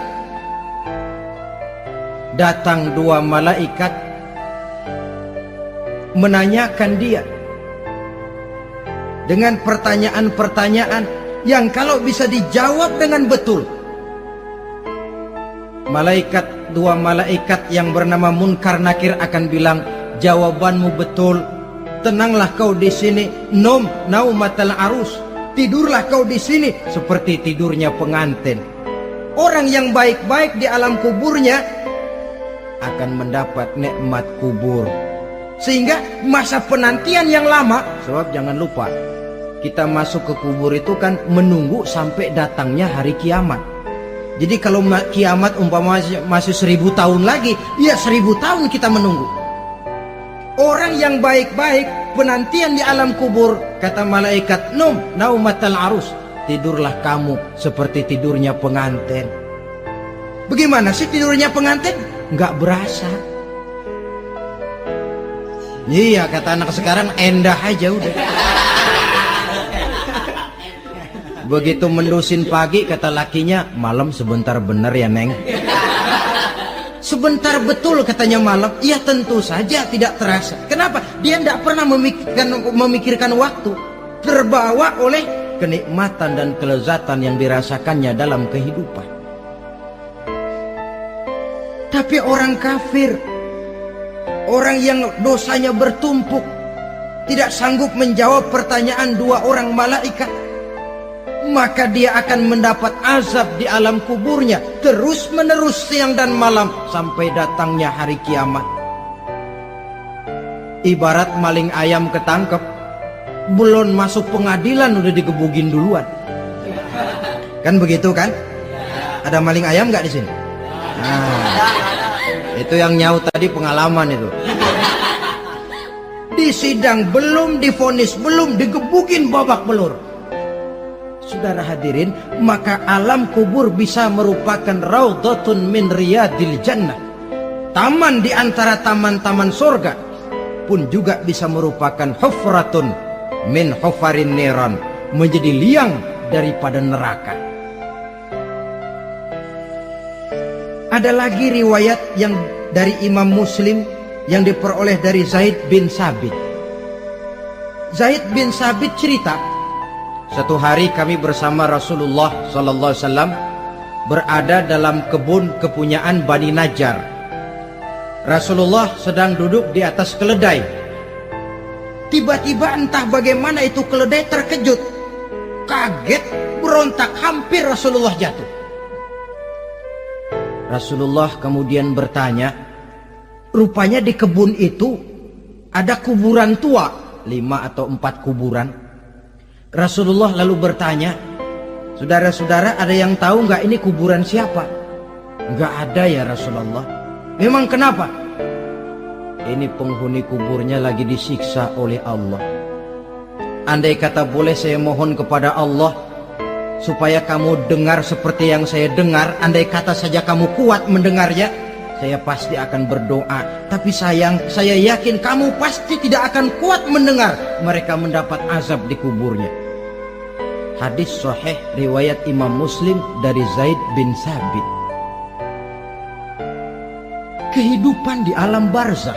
Datang dua malaikat menanyakan dia dengan pertanyaan-pertanyaan yang kalau bisa dijawab dengan betul, dua malaikat yang bernama Munkar Nakir akan bilang, jawabanmu betul, tenanglah kau di sini, naumatal arus, tidurlah kau di sini seperti tidurnya pengantin. Orang yang baik-baik di alam kuburnya akan mendapat nikmat kubur, sehingga masa penantian yang lama. Sebab jangan lupa, kita masuk ke kubur itu kan menunggu sampai datangnya hari kiamat. Jadi kalau kiamat umpama masih 1000 tahun lagi, ya 1000 tahun kita menunggu. Orang yang baik-baik penantian di alam kubur, kata malaikat, naumatal arus, tidurlah kamu seperti tidurnya pengantin. Bagaimana sih tidurnya pengantin? Nggak berasa. Iya, kata anak sekarang, endah aja udah. Begitu mendusin pagi, kata lakinya, malam sebentar bener ya Neng. Sebentar betul katanya malam. Ya tentu saja tidak terasa. Kenapa? Dia tidak pernah memikirkan waktu. Terbawa oleh kenikmatan dan kelezatan yang dirasakannya dalam kehidupan. Tapi orang kafir, orang yang dosanya bertumpuk, tidak sanggup menjawab pertanyaan dua orang malaikat, maka dia akan mendapat azab di alam kuburnya terus menerus siang dan malam sampai datangnya hari kiamat. Ibarat maling ayam ketangkep, belum masuk pengadilan udah digebugin duluan. Kan begitu kan? Ada maling ayam nggak di sini? Nah, itu yang nyaut tadi pengalaman itu. Di sidang belum divonis, belum digebugin babak belur. Saudara hadirin, maka alam kubur bisa merupakan raudhatun min riyadil jannah, taman di antara taman-taman surga, pun juga bisa merupakan hufratun min hufarin niran, menjadi liang daripada neraka. Ada lagi riwayat yang dari Imam Muslim yang diperoleh dari Zaid bin Sabit. Zaid bin Sabit cerita, satu hari kami bersama Rasulullah SAW berada dalam kebun kepunyaan Bani Najjar. Rasulullah sedang duduk di atas keledai. Tiba-tiba entah bagaimana itu keledai terkejut, kaget, berontak, hampir Rasulullah jatuh. Rasulullah kemudian bertanya, rupanya di kebun itu ada kuburan tua, 5 atau 4 kuburan. Rasulullah lalu bertanya, saudara-saudara ada yang tahu nggak ini kuburan siapa? Nggak ada ya Rasulullah. Memang kenapa? Ini penghuni kuburnya lagi disiksa oleh Allah. Andai kata boleh saya mohon kepada Allah supaya kamu dengar seperti yang saya dengar, andai kata saja kamu kuat mendengarnya, saya pasti akan berdoa. Tapi sayang, saya yakin kamu pasti tidak akan kuat mendengar mereka mendapat azab di kuburnya. Hadis sahih riwayat Imam Muslim dari Zaid bin Sabit. Kehidupan di alam barzah.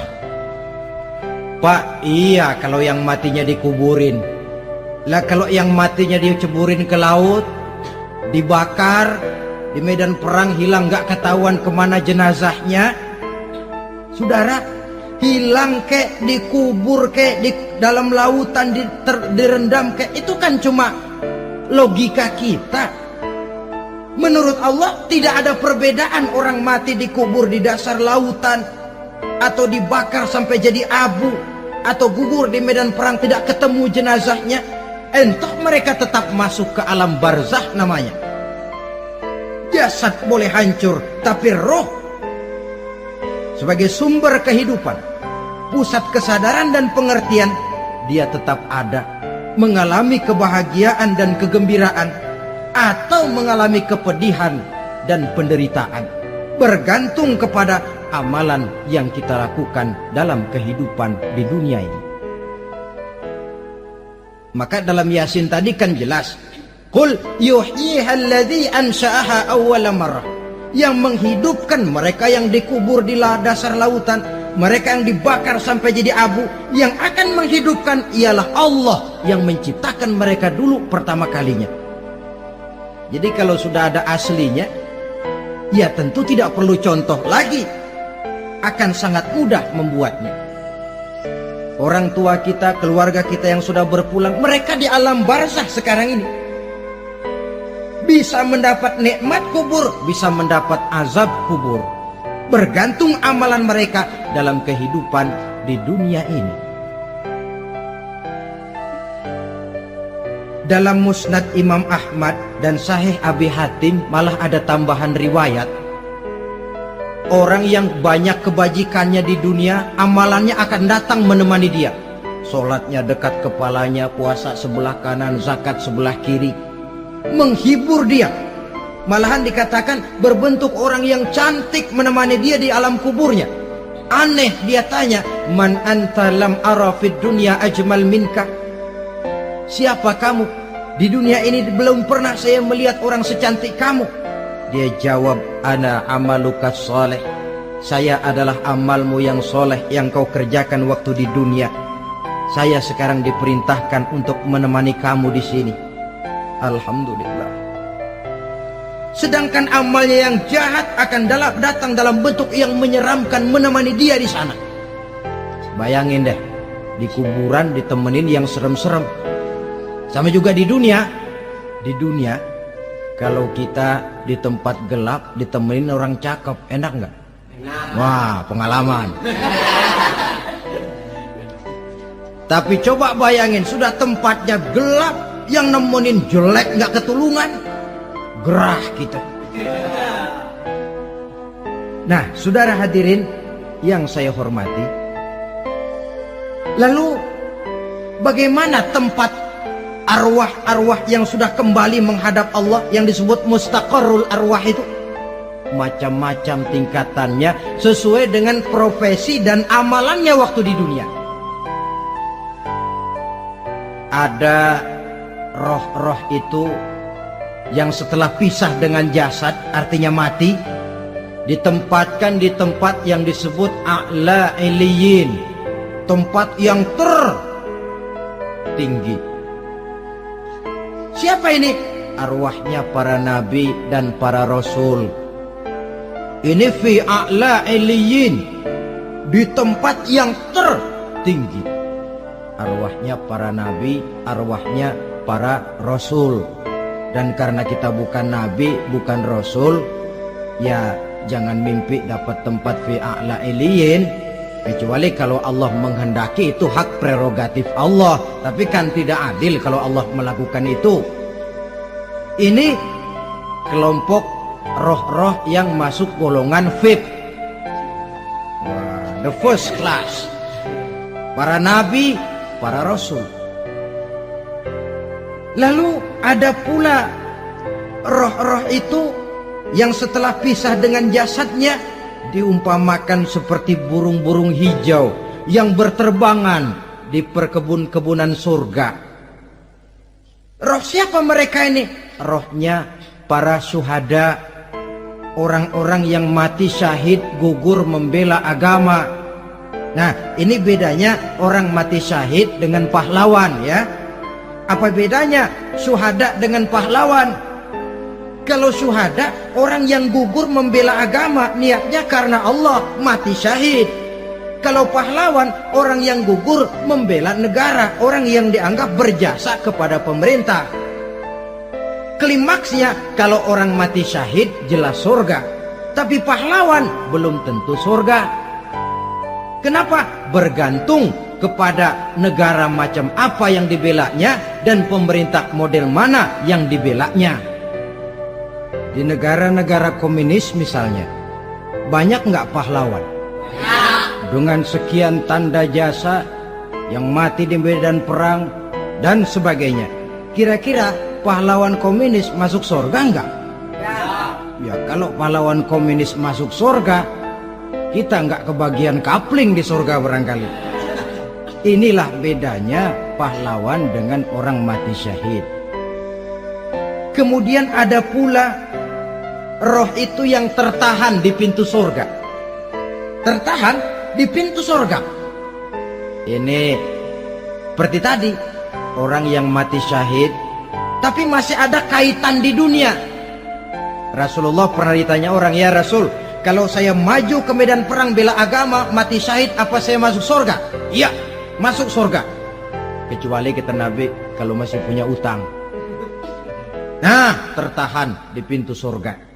Pak, iya kalau yang matinya dikuburin. Lah kalau yang matinya diceburin ke laut, dibakar, di medan perang hilang nggak ketahuan kemana jenazahnya. Saudara, hilang kek, dikubur kek, di dalam lautan direndam kek, itu kan cuma logika kita. Menurut Allah tidak ada perbedaan orang mati dikubur di dasar lautan, atau dibakar sampai jadi abu, atau gugur di medan perang tidak ketemu jenazahnya. Entah mereka tetap masuk ke alam barzah namanya. Jasad boleh hancur, tapi roh sebagai sumber kehidupan, pusat kesadaran dan pengertian, dia tetap ada, mengalami kebahagiaan dan kegembiraan, atau mengalami kepedihan dan penderitaan, bergantung kepada amalan yang kita lakukan dalam kehidupan di dunia ini. Maka dalam Yasin tadi kan jelas, qul yuhyiha alladzi ansha'aha awwala marrah, yang menghidupkan mereka yang dikubur di dasar lautan, mereka yang dibakar sampai jadi abu, yang akan menghidupkan ialah Allah yang menciptakan mereka dulu pertama kalinya. Jadi kalau sudah ada aslinya, ya tentu tidak perlu contoh lagi, akan sangat mudah membuatnya. Orang tua kita, keluarga kita yang sudah berpulang, mereka di alam barzah sekarang ini bisa mendapat nikmat kubur, bisa mendapat azab kubur, bergantung amalan mereka dalam kehidupan di dunia ini. Dalam Musnad Imam Ahmad dan Sahih Abi Hatim malah ada tambahan riwayat. Orang yang banyak kebajikannya di dunia, amalannya akan datang menemani dia. Sholatnya dekat kepalanya, puasa sebelah kanan, zakat sebelah kiri, menghibur dia. Malahan dikatakan berbentuk orang yang cantik menemani dia di alam kuburnya. Aneh, dia tanya, man anta lam ara fid dunya ajmal minka. Siapa kamu? Di dunia ini belum pernah saya melihat orang secantik kamu. Dia jawab, ana amaluka soleh. Saya adalah amalmu yang soleh yang kau kerjakan waktu di dunia. Saya sekarang diperintahkan untuk menemani kamu di sini. Alhamdulillah. Sedangkan amalnya yang jahat akan datang dalam bentuk yang menyeramkan menemani dia di sana. Bayangin deh, di kuburan ditemenin yang serem-serem. Sama juga di dunia. Di dunia, kalau kita di tempat gelap ditemenin orang cakep, enak nggak? Wah, pengalaman. Tapi coba bayangin, sudah tempatnya gelap, yang nemenin jelek nggak ketulungan, gerah kita. Nah, saudara hadirin yang saya hormati, lalu bagaimana tempat arwah-arwah yang sudah kembali menghadap Allah yang disebut mustaqarrul arwah itu? Macam-macam tingkatannya sesuai dengan profesi dan amalannya waktu di dunia. Ada roh-roh itu yang setelah pisah dengan jasad, artinya mati, ditempatkan di tempat yang disebut a'la iliyin, tempat yang tertinggi. Siapa ini? Arwahnya para nabi dan para rasul. Ini fi a'la iliyin, di tempat yang tertinggi. Arwahnya para nabi, arwahnya para rasul. Dan karena kita bukan nabi, bukan rasul, ya jangan mimpi dapat tempat fi a'la iliyin, kecuali kalau Allah menghendaki. Itu hak prerogatif Allah. Tapi kan tidak adil kalau Allah melakukan itu. Ini kelompok roh-roh yang masuk golongan VIP. The first class. Para nabi, para rasul. Lalu ada pula roh-roh itu yang setelah pisah dengan jasadnya diumpamakan seperti burung-burung hijau yang berterbangan di perkebun-kebunan surga. Roh siapa mereka ini? Rohnya para syuhada, orang-orang yang mati syahid gugur membela agama. Nah, ini bedanya orang mati syahid dengan pahlawan, ya. Apa bedanya syuhada dengan pahlawan? Kalau syuhada, orang yang gugur membela agama, niatnya karena Allah, mati syahid. Kalau pahlawan, orang yang gugur membela negara, orang yang dianggap berjasa kepada pemerintah. Klimaksnya, kalau orang mati syahid jelas surga, tapi pahlawan belum tentu surga. Kenapa? Bergantung kepada negara macam apa yang dibelanya dan pemerintah model mana yang dibelanya. Di negara-negara komunis misalnya, banyak nggak pahlawan? Dengan sekian tanda jasa yang mati di medan perang dan sebagainya. Kira-kira pahlawan komunis masuk surga enggak? Ya kalau pahlawan komunis masuk surga, kita enggak kebagian kapling di surga barangkali. Inilah bedanya pahlawan dengan orang mati syahid. Kemudian ada pula roh itu yang tertahan di pintu surga. Tertahan di pintu surga. Ini seperti tadi, orang yang mati syahid tapi masih ada kaitan di dunia. Rasulullah pernah ditanya orang, ya Rasul, kalau saya maju ke medan perang bela agama, mati syahid, apa saya masuk surga? Iya, masuk surga. Kecuali kata Nabi, kalau masih punya utang. Nah, tertahan di pintu surga.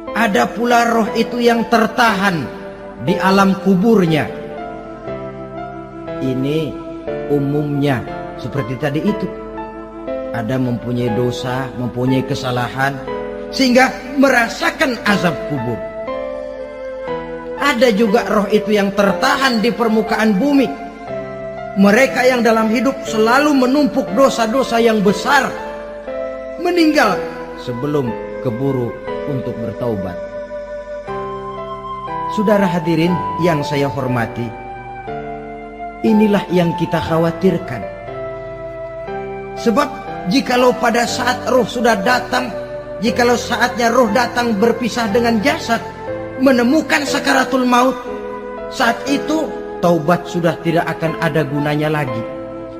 Ada pula roh itu yang tertahan di alam kuburnya. Ini umumnya seperti tadi itu. Ada mempunyai dosa, mempunyai kesalahan, sehingga merasakan azab kubur. Ada juga roh itu yang tertahan di permukaan bumi. Mereka yang dalam hidup selalu menumpuk dosa-dosa yang besar, meninggal sebelum keburu untuk bertaubat. Saudara hadirin yang saya hormati, inilah yang kita khawatirkan. Sebab jikalau pada saat roh sudah datang, jikalau saatnya roh datang berpisah dengan jasad, menemukan sakaratul maut, saat itu taubat sudah tidak akan ada gunanya lagi.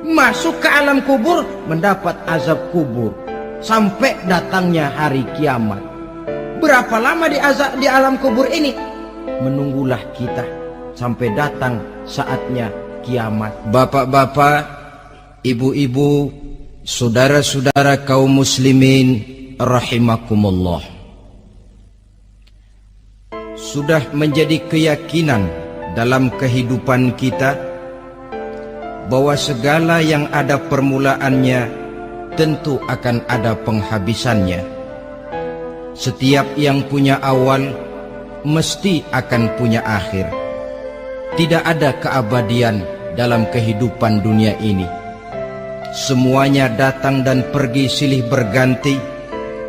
Masuk ke alam kubur, mendapat azab kubur sampai datangnya hari kiamat. Berapa lama di alam kubur ini? Menunggulah kita sampai datang saatnya kiamat. Bapak-bapak, ibu-ibu, saudara-saudara kaum muslimin rahimakumullah. Sudah menjadi keyakinan dalam kehidupan kita bahwa segala yang ada permulaannya tentu akan ada penghabisannya. Setiap yang punya awal mesti akan punya akhir. Tidak ada keabadian dalam kehidupan dunia ini. Semuanya datang dan pergi silih berganti,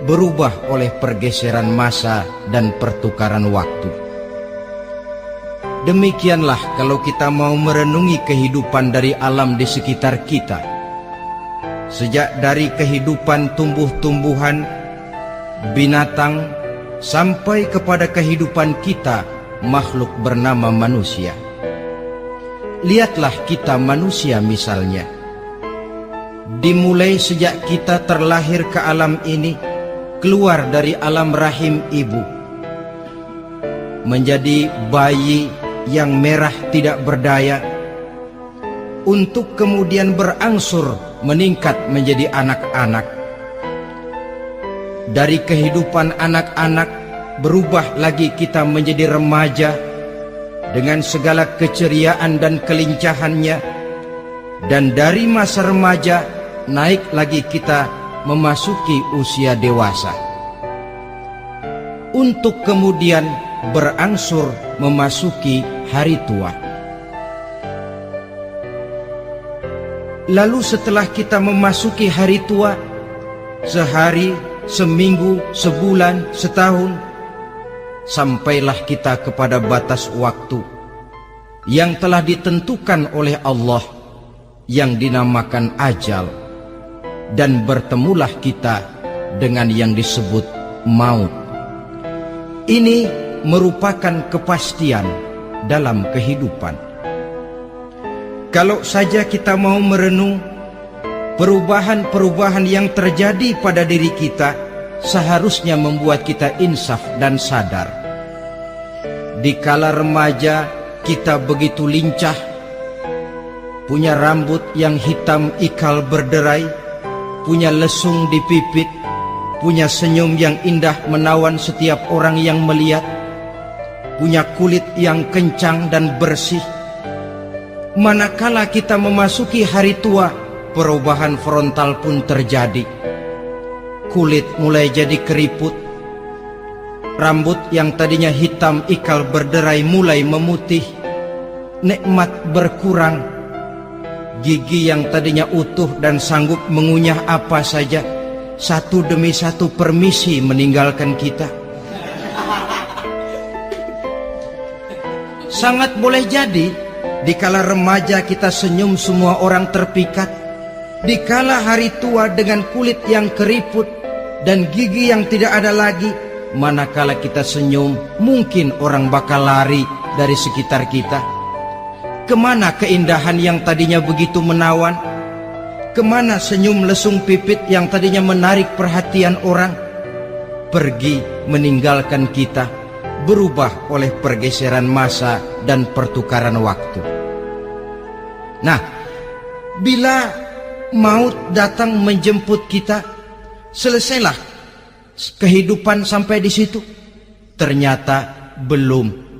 berubah oleh pergeseran masa dan pertukaran waktu. Demikianlah kalau kita mau merenungi kehidupan dari alam di sekitar kita. Sejak dari kehidupan tumbuh-tumbuhan, binatang, sampai kepada kehidupan kita, makhluk bernama manusia. Lihatlah kita manusia misalnya. Dimulai sejak kita terlahir ke alam ini, keluar dari alam rahim ibu, menjadi bayi yang merah tidak berdaya, untuk kemudian berangsur meningkat menjadi anak-anak. Dari kehidupan anak-anak berubah lagi kita menjadi remaja dengan segala keceriaan dan kelincahannya, dan dari masa remaja naik lagi kita memasuki usia dewasa, untuk kemudian berangsur memasuki hari tua. Lalu setelah kita memasuki hari tua, sehari, seminggu, sebulan, setahun, sampailah kita kepada batas waktu yang telah ditentukan oleh Allah, yang dinamakan ajal, dan bertemulah kita dengan yang disebut maut. Ini merupakan kepastian dalam kehidupan. Kalau saja kita mau merenung, perubahan-perubahan yang terjadi pada diri kita seharusnya membuat kita insaf dan sadar. Dikala remaja kita begitu lincah, punya rambut yang hitam ikal berderai, punya lesung di pipit, punya senyum yang indah menawan setiap orang yang melihat, punya kulit yang kencang dan bersih. Manakala kita memasuki hari tua, perubahan frontal pun terjadi. Kulit mulai jadi keriput, rambut yang tadinya hitam ikal berderai mulai memutih, nikmat berkurang, gigi yang tadinya utuh dan sanggup mengunyah apa saja, satu demi satu permisi meninggalkan kita. Sangat boleh jadi dikala remaja kita senyum semua orang terpikat, dikala hari tua dengan kulit yang keriput dan gigi yang tidak ada lagi, manakala kita senyum mungkin orang bakal lari dari sekitar kita. Kemana keindahan yang tadinya begitu menawan? Kemana senyum lesung pipit yang tadinya menarik perhatian orang? Pergi meninggalkan kita, berubah oleh pergeseran masa dan pertukaran waktu. Nah, bila maut datang menjemput kita, selesailah kehidupan sampai di situ? Ternyata belum.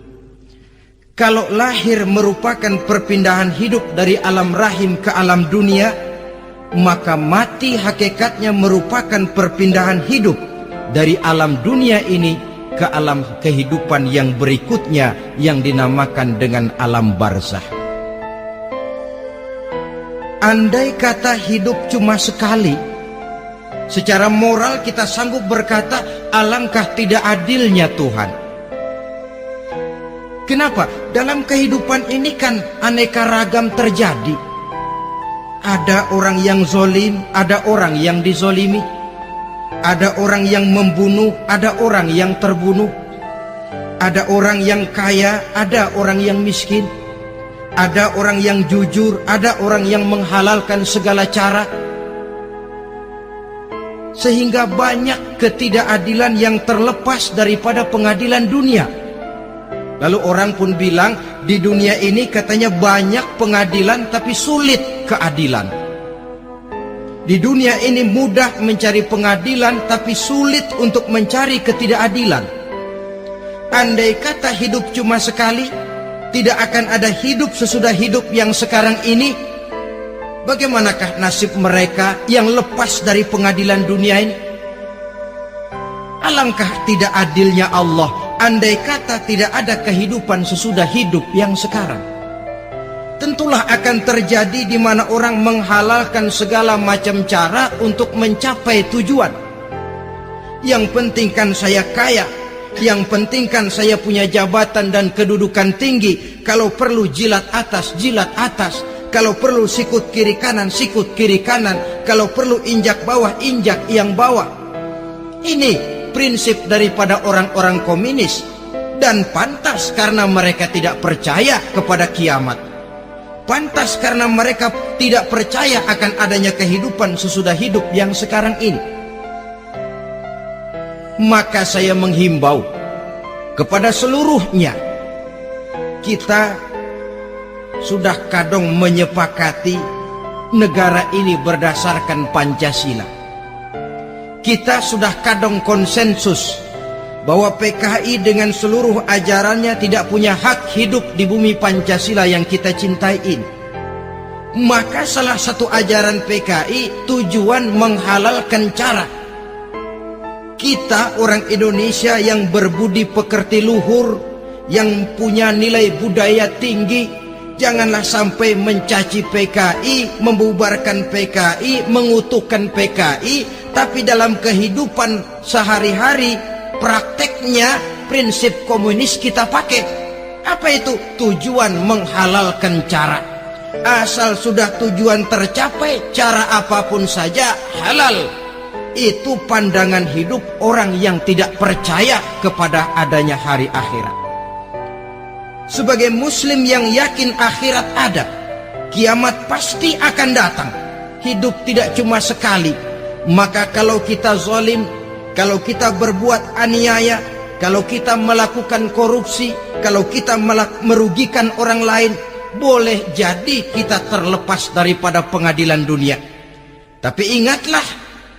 Kalau lahir merupakan perpindahan hidup dari alam rahim ke alam dunia, maka mati hakikatnya merupakan perpindahan hidup dari alam dunia ini ke alam kehidupan yang berikutnya yang dinamakan dengan alam barzakh. Andai kata hidup cuma sekali, secara moral kita sanggup berkata, alangkah tidak adilnya Tuhan. Kenapa? Dalam kehidupan ini kan aneka ragam terjadi. Ada orang yang zolim, ada orang yang dizolimi. Ada orang yang membunuh, ada orang yang terbunuh. Ada orang yang kaya, ada orang yang miskin. Ada orang yang jujur, ada orang yang menghalalkan segala cara. Sehingga banyak ketidakadilan yang terlepas daripada pengadilan dunia. Lalu orang pun bilang, di dunia ini katanya banyak pengadilan tapi sulit keadilan. Di dunia ini mudah mencari pengadilan tapi sulit untuk mencari ketidakadilan. Andai kata hidup cuma sekali, tidak akan ada hidup sesudah hidup yang sekarang ini. Bagaimanakah nasib mereka yang lepas dari pengadilan dunia ini? Alangkah tidak adilnya Allah andai kata tidak ada kehidupan sesudah hidup yang sekarang. Tentulah akan terjadi di mana orang menghalalkan segala macam cara untuk mencapai tujuan. Yang penting kan saya kaya, yang penting kan saya punya jabatan dan kedudukan tinggi. Kalau perlu jilat atas, kalau perlu sikut kiri kanan, sikut kiri kanan, kalau perlu injak bawah, injak yang bawah. Ini prinsip daripada orang-orang komunis, dan pantas karena mereka tidak percaya kepada kiamat. Pantas karena mereka tidak percaya akan adanya kehidupan sesudah hidup yang sekarang ini. Maka saya menghimbau kepada seluruhnya, kita sudah kadung menyepakati negara ini berdasarkan Pancasila. Kita sudah kadung konsensus bahwa PKI dengan seluruh ajarannya tidak punya hak hidup di bumi Pancasila yang kita cintai ini. Maka salah satu ajaran PKI tujuan menghalalkan cara. Kita orang Indonesia yang berbudi pekerti luhur, yang punya nilai budaya tinggi, janganlah sampai mencaci PKI, membubarkan PKI, mengutuhkan PKI, tapi dalam kehidupan sehari-hari prakteknya prinsip komunis kita pakai. Apa itu? Tujuan menghalalkan cara. Asal sudah tujuan tercapai, cara apapun saja halal. Itu pandangan hidup orang yang tidak percaya kepada adanya hari akhirat. Sebagai muslim yang yakin akhirat ada, kiamat pasti akan datang. Hidup tidak cuma sekali. Maka kalau kita zalim, kalau kita berbuat aniaya, kalau kita melakukan korupsi, kalau kita merugikan orang lain, boleh jadi kita terlepas daripada pengadilan dunia. Tapi ingatlah,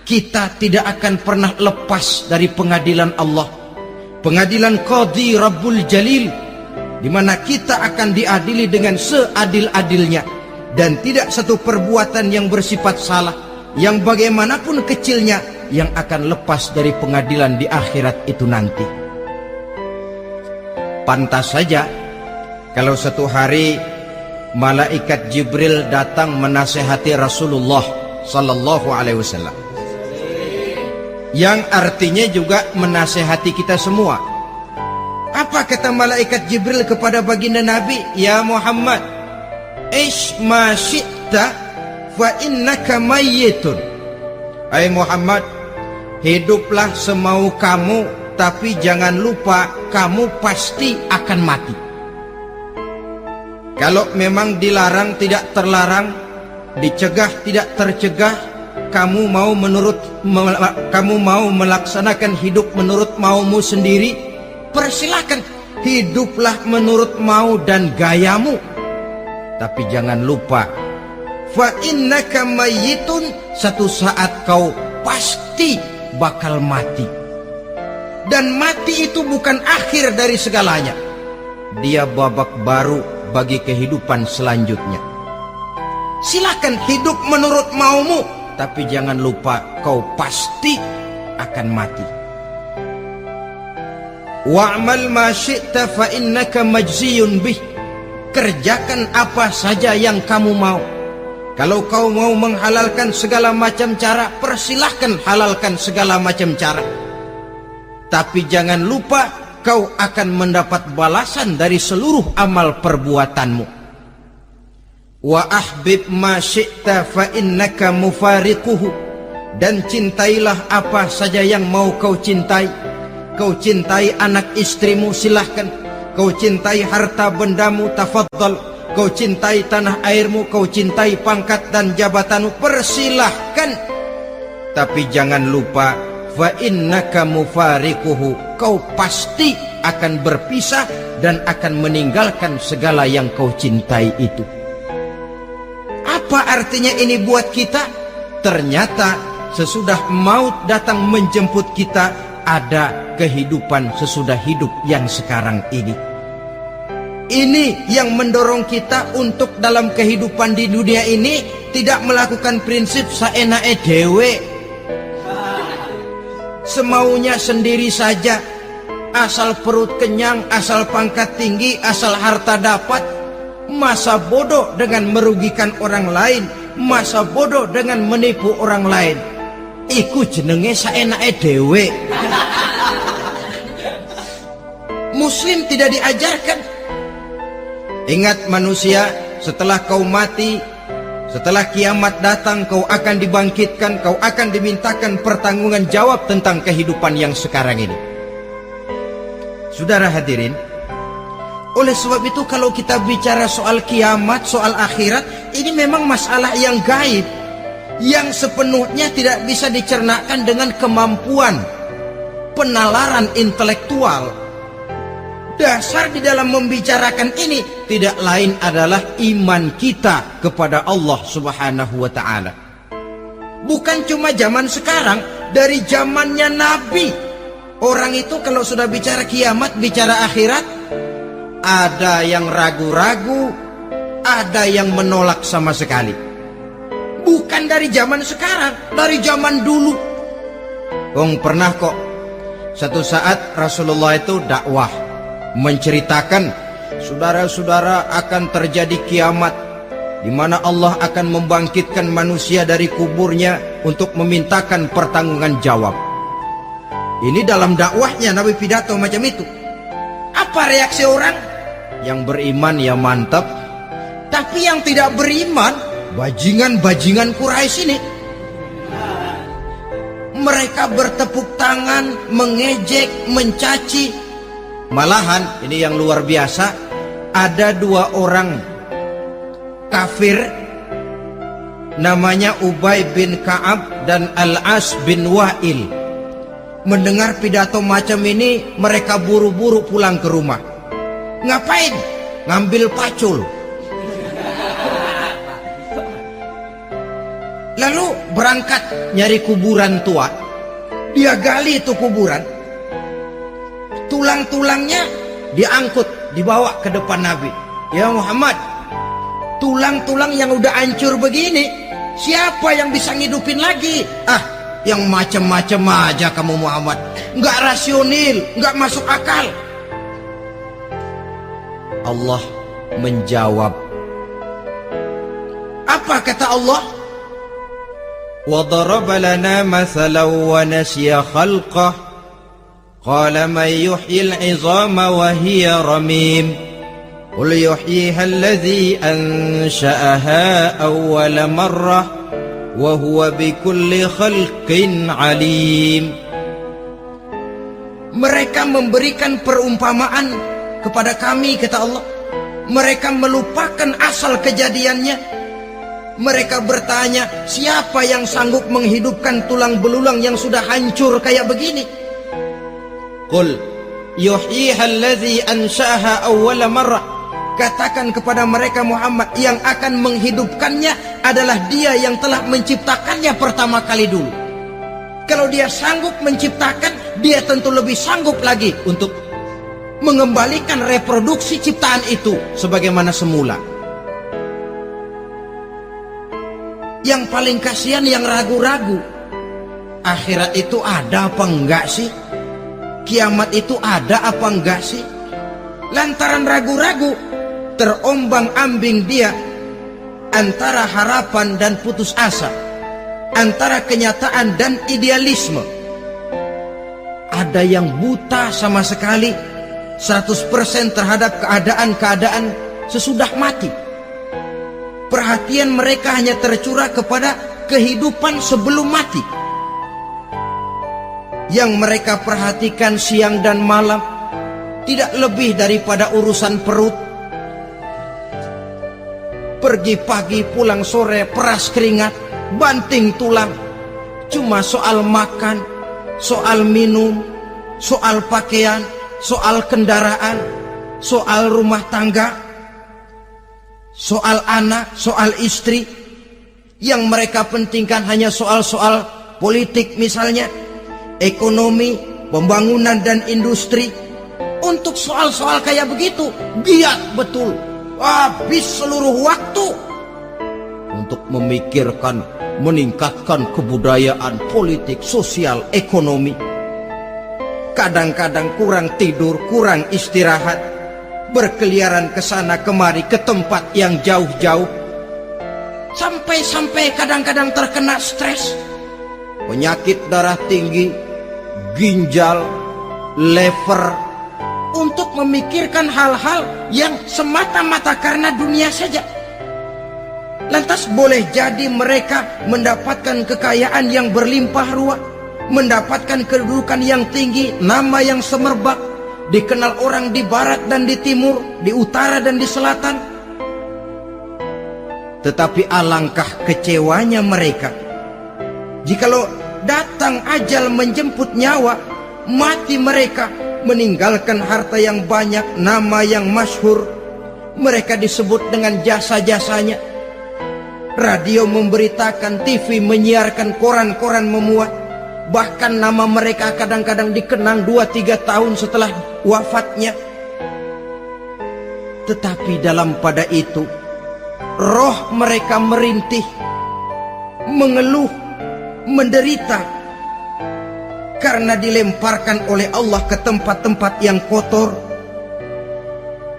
kita tidak akan pernah lepas dari pengadilan Allah, pengadilan Qadhi Rabbul Jalil, di mana kita akan diadili dengan seadil-adilnya, dan tidak satu perbuatan yang bersifat salah, yang bagaimanapun kecilnya, yang akan lepas dari pengadilan di akhirat itu nanti. Pantas saja kalau satu hari malaikat Jibril datang menasehati Rasulullah sallallahu alaihi wasallam, yang artinya juga menasehati kita semua. Apa kata malaikat Jibril kepada baginda Nabi? Ya Muhammad, ish ma syi'ta fa innaka mayyitun. Hai Muhammad, hiduplah semau kamu, tapi jangan lupa kamu pasti akan mati. Kalau memang dilarang tidak terlarang, dicegah tidak tercegah, kamu mau melaksanakan hidup menurut maumu sendiri, persilakan, hiduplah menurut mau dan gayamu. Tapi jangan lupa, fa innaka mayyitun, satu saat kau pasti bakal mati. Dan mati itu bukan akhir dari segalanya, dia babak baru bagi kehidupan selanjutnya. Silakan hidup menurut maumu, tapi jangan lupa kau pasti akan mati. Wa'mal ma syi'ta fa innaka majziyun bih. Kerjakan apa saja yang kamu mau. Kalau kau mau menghalalkan segala macam cara, persilahkan halalkan segala macam cara. Tapi jangan lupa kau akan mendapat balasan dari seluruh amal perbuatanmu. Wa ahbib ma syi'ta fa innaka mufariquhu. Dan cintailah apa saja yang mau kau cintai. Kau cintai anak istrimu, silahkan. Kau cintai harta bendamu, tafadhal. Kau cintai tanah airmu, kau cintai pangkat dan jabatanmu, persilahkan. Tapi jangan lupa, fa innaka mufariquhu, kau pasti akan berpisah dan akan meninggalkan segala yang kau cintai itu. Apa artinya ini buat kita? Ternyata sesudah maut datang menjemput kita, ada kehidupan sesudah hidup yang sekarang ini. Ini yang mendorong kita untuk dalam kehidupan di dunia ini tidak melakukan prinsip saenake dhewe, semaunya sendiri saja, asal perut kenyang, asal pangkat tinggi, asal harta dapat. Masa bodoh dengan merugikan orang lain, masa bodoh dengan menipu orang lain. Iku jenenge saenake dhewe. Muslim tidak diajarkan. Ingat manusia, setelah kau mati, setelah kiamat datang, kau akan dibangkitkan, kau akan dimintakan pertanggungan jawab tentang kehidupan yang sekarang ini. Saudara hadirin, oleh sebab itu kalau kita bicara soal kiamat, soal akhirat, ini memang masalah yang gaib, yang sepenuhnya tidak bisa dicernakkan dengan kemampuan penalaran intelektual. Dasar di dalam membicarakan ini tidak lain adalah iman kita kepada Allah Subhanahu wa ta'ala. Bukan cuma zaman sekarang, dari zamannya Nabi. Orang itu kalau sudah bicara kiamat, bicara akhirat, ada yang ragu-ragu, ada yang menolak sama sekali. Bukan dari zaman sekarang, dari zaman dulu. Pernah kok satu saat Rasulullah itu dakwah, menceritakan, saudara-saudara, akan terjadi kiamat di mana Allah akan membangkitkan manusia dari kuburnya untuk memintakan pertanggungan jawab. Ini dalam dakwahnya Nabi pidato macam itu. Apa reaksi orang? Yang beriman ya mantap, tapi yang tidak beriman, bajingan-bajingan Quraisy ini, mereka bertepuk tangan, mengejek, mencaci. Malahan ini yang luar biasa, ada dua orang kafir namanya Ubay bin Ka'ab dan Al-As bin Wa'il. Mendengar pidato macam ini, mereka buru-buru pulang ke rumah. Ngapain? Ngambil pacul. Lalu berangkat nyari kuburan tua. Dia gali itu kuburan. Tulang-tulangnya diangkut, dibawa ke depan Nabi. Ya Muhammad, tulang-tulang yang udah hancur begini, siapa yang bisa ngidupin lagi? Yang macam-macam aja kamu Muhammad. Nggak rasional, nggak masuk akal. Allah menjawab. Apa kata Allah? وَضَرَبَ لَنَا مَثَلًا وَنَسِيَ خَلْقَهُ قَالَ مَنْ يُحْيِي الْعِظَامَ وَهِيَ رَمِيمٌ قُلْ يُحْيِيهَا الَّذِي أَنْشَأَهَا أَوَّلَ مَرَّةٍ وَهُوَ بِكُلِّ خَلْقٍ عَلِيمٌ. Mereka memberikan perumpamaan kepada kami, kata Allah. Mereka melupakan asal kejadiannya. Mereka bertanya, siapa yang sanggup menghidupkan tulang belulang yang sudah hancur kayak begini? Qul yuhyiha allazi ansha'aha awwala marrah. Katakan kepada mereka Muhammad, yang akan menghidupkannya adalah Dia yang telah menciptakannya pertama kali dulu. Kalau Dia sanggup menciptakan, Dia tentu lebih sanggup lagi untuk mengembalikan reproduksi ciptaan itu sebagaimana semula. Yang paling kasihan yang ragu-ragu. Akhirat itu ada apa enggak sih? Kiamat itu ada apa enggak sih? Lantaran ragu-ragu, terombang-ambing dia antara harapan dan putus asa, antara kenyataan dan idealisme. Ada yang buta sama sekali 100% terhadap keadaan-keadaan sesudah mati. Perhatian mereka hanya tercurah kepada kehidupan sebelum mati. Yang mereka perhatikan siang dan malam tidak lebih daripada urusan perut. Pergi pagi, pulang sore, peras keringat, banting tulang. Cuma soal makan, soal minum, soal pakaian, soal kendaraan, soal rumah tangga, soal anak, soal istri. Yang mereka pentingkan hanya soal-soal politik misalnya, ekonomi, pembangunan dan industri. Untuk soal-soal kayak begitu, giat betul, habis seluruh waktu untuk memikirkan, meningkatkan kebudayaan, politik, sosial, ekonomi. Kadang-kadang kurang tidur, kurang istirahat, berkeliaran ke sana kemari ke tempat yang jauh-jauh, sampai-sampai kadang-kadang terkena stres, penyakit darah tinggi, ginjal, lever, untuk memikirkan hal-hal yang semata-mata karena dunia saja. Lantas boleh jadi mereka mendapatkan kekayaan yang berlimpah ruah, mendapatkan kedudukan yang tinggi, nama yang semerbak, dikenal orang di barat dan di timur, di utara dan di selatan. Tetapi alangkah kecewanya mereka jikalau datang ajal menjemput nyawa, mati mereka, meninggalkan harta yang banyak, nama yang masyhur. Mereka disebut dengan jasa-jasanya. Radio memberitakan, TV menyiarkan, koran-koran memuat. Bahkan nama mereka kadang-kadang dikenang 2-3 tahun setelah wafatnya. Tetapi dalam pada itu, roh mereka merintih, mengeluh, menderita, karena dilemparkan oleh Allah ke tempat-tempat yang kotor.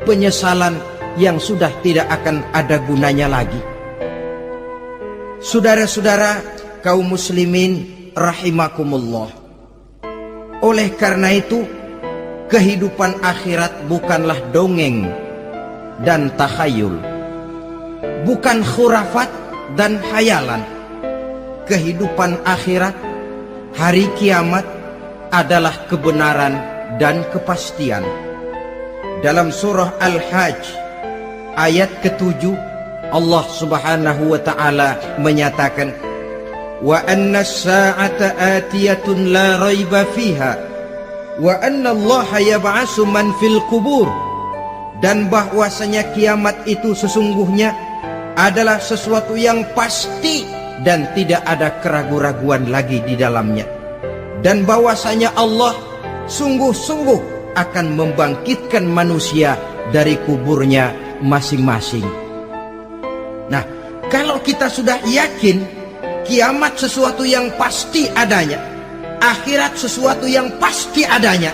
Penyesalan yang sudah tidak akan ada gunanya lagi. Saudara-saudara kaum muslimin rahimakumullah. Oleh karena itu, kehidupan akhirat bukanlah dongeng dan takhayul, bukan khurafat dan hayalan. Kehidupan akhirat, hari kiamat, adalah kebenaran dan kepastian. Dalam surah Al-Hajj ayat ke-7, Allah Subhanahu wa ta'ala menyatakan, wa anna as-sa'ata atiyatun la raiba fiha wa anna Allah yab'atsu man fil qubur, dan bahwasanya kiamat itu sesungguhnya adalah sesuatu yang pasti dan tidak ada keraguan-raguan lagi di dalamnya, dan bahwasanya Allah sungguh-sungguh akan membangkitkan manusia dari kuburnya masing-masing. Nah, kalau kita sudah yakin kiamat sesuatu yang pasti adanya, akhirat sesuatu yang pasti adanya,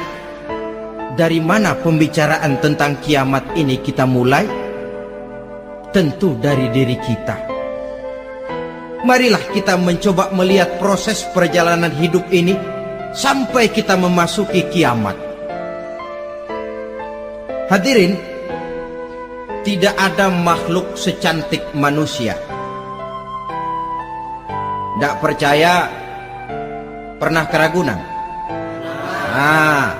dari mana pembicaraan tentang kiamat ini kita mulai? Tentu dari diri kita. Marilah kita mencoba melihat proses perjalanan hidup ini sampai kita memasuki kiamat. Hadirin, tidak ada makhluk secantik manusia. Tidak percaya? Pernah ke Ragunan? Nah,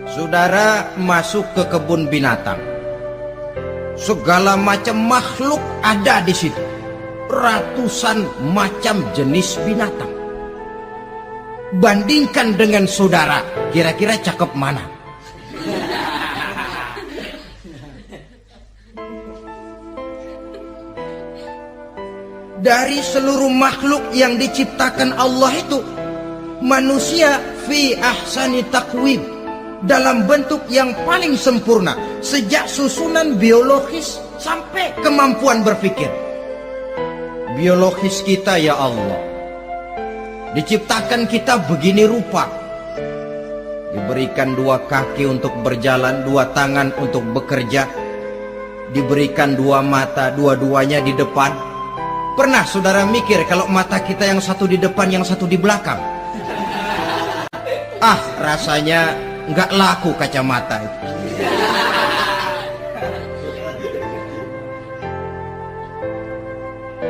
saudara masuk ke kebun binatang. Segala macam makhluk ada di situ. Ratusan macam jenis binatang. Bandingkan dengan saudara, kira-kira cakep mana? Dari seluruh makhluk yang diciptakan Allah itu, manusia fi ahsani taqwim, dalam bentuk yang paling sempurna, sejak susunan biologis sampai kemampuan berpikir. Biologis kita, ya Allah, diciptakan kita begini rupa. Diberikan 2 kaki untuk berjalan, 2 tangan untuk bekerja, diberikan 2 mata, dua-duanya di depan. Pernah saudara mikir kalau mata kita yang satu di depan, yang satu di belakang? Ah, rasanya nggak laku kacamata itu.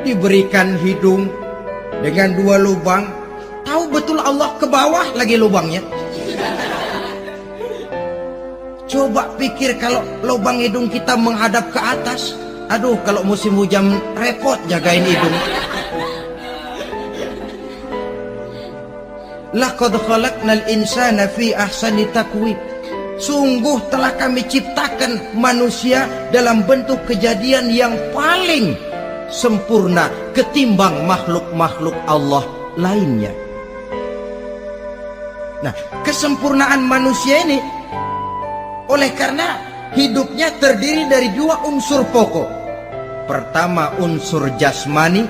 Diberikan hidung dengan 2 lubang. Tahu betul Allah ke bawah lagi lubangnya. Coba pikir kalau lubang hidung kita menghadap ke atas. Aduh, kalau musim hujan repot jagain hidung. Laqad khalaqnal insana fi ahsani taqwim. Sungguh telah kami ciptakan manusia dalam bentuk kejadian yang paling sempurna ketimbang makhluk-makhluk Allah lainnya. Nah, kesempurnaan manusia ini oleh karena hidupnya terdiri dari 2 unsur pokok. Pertama unsur jasmani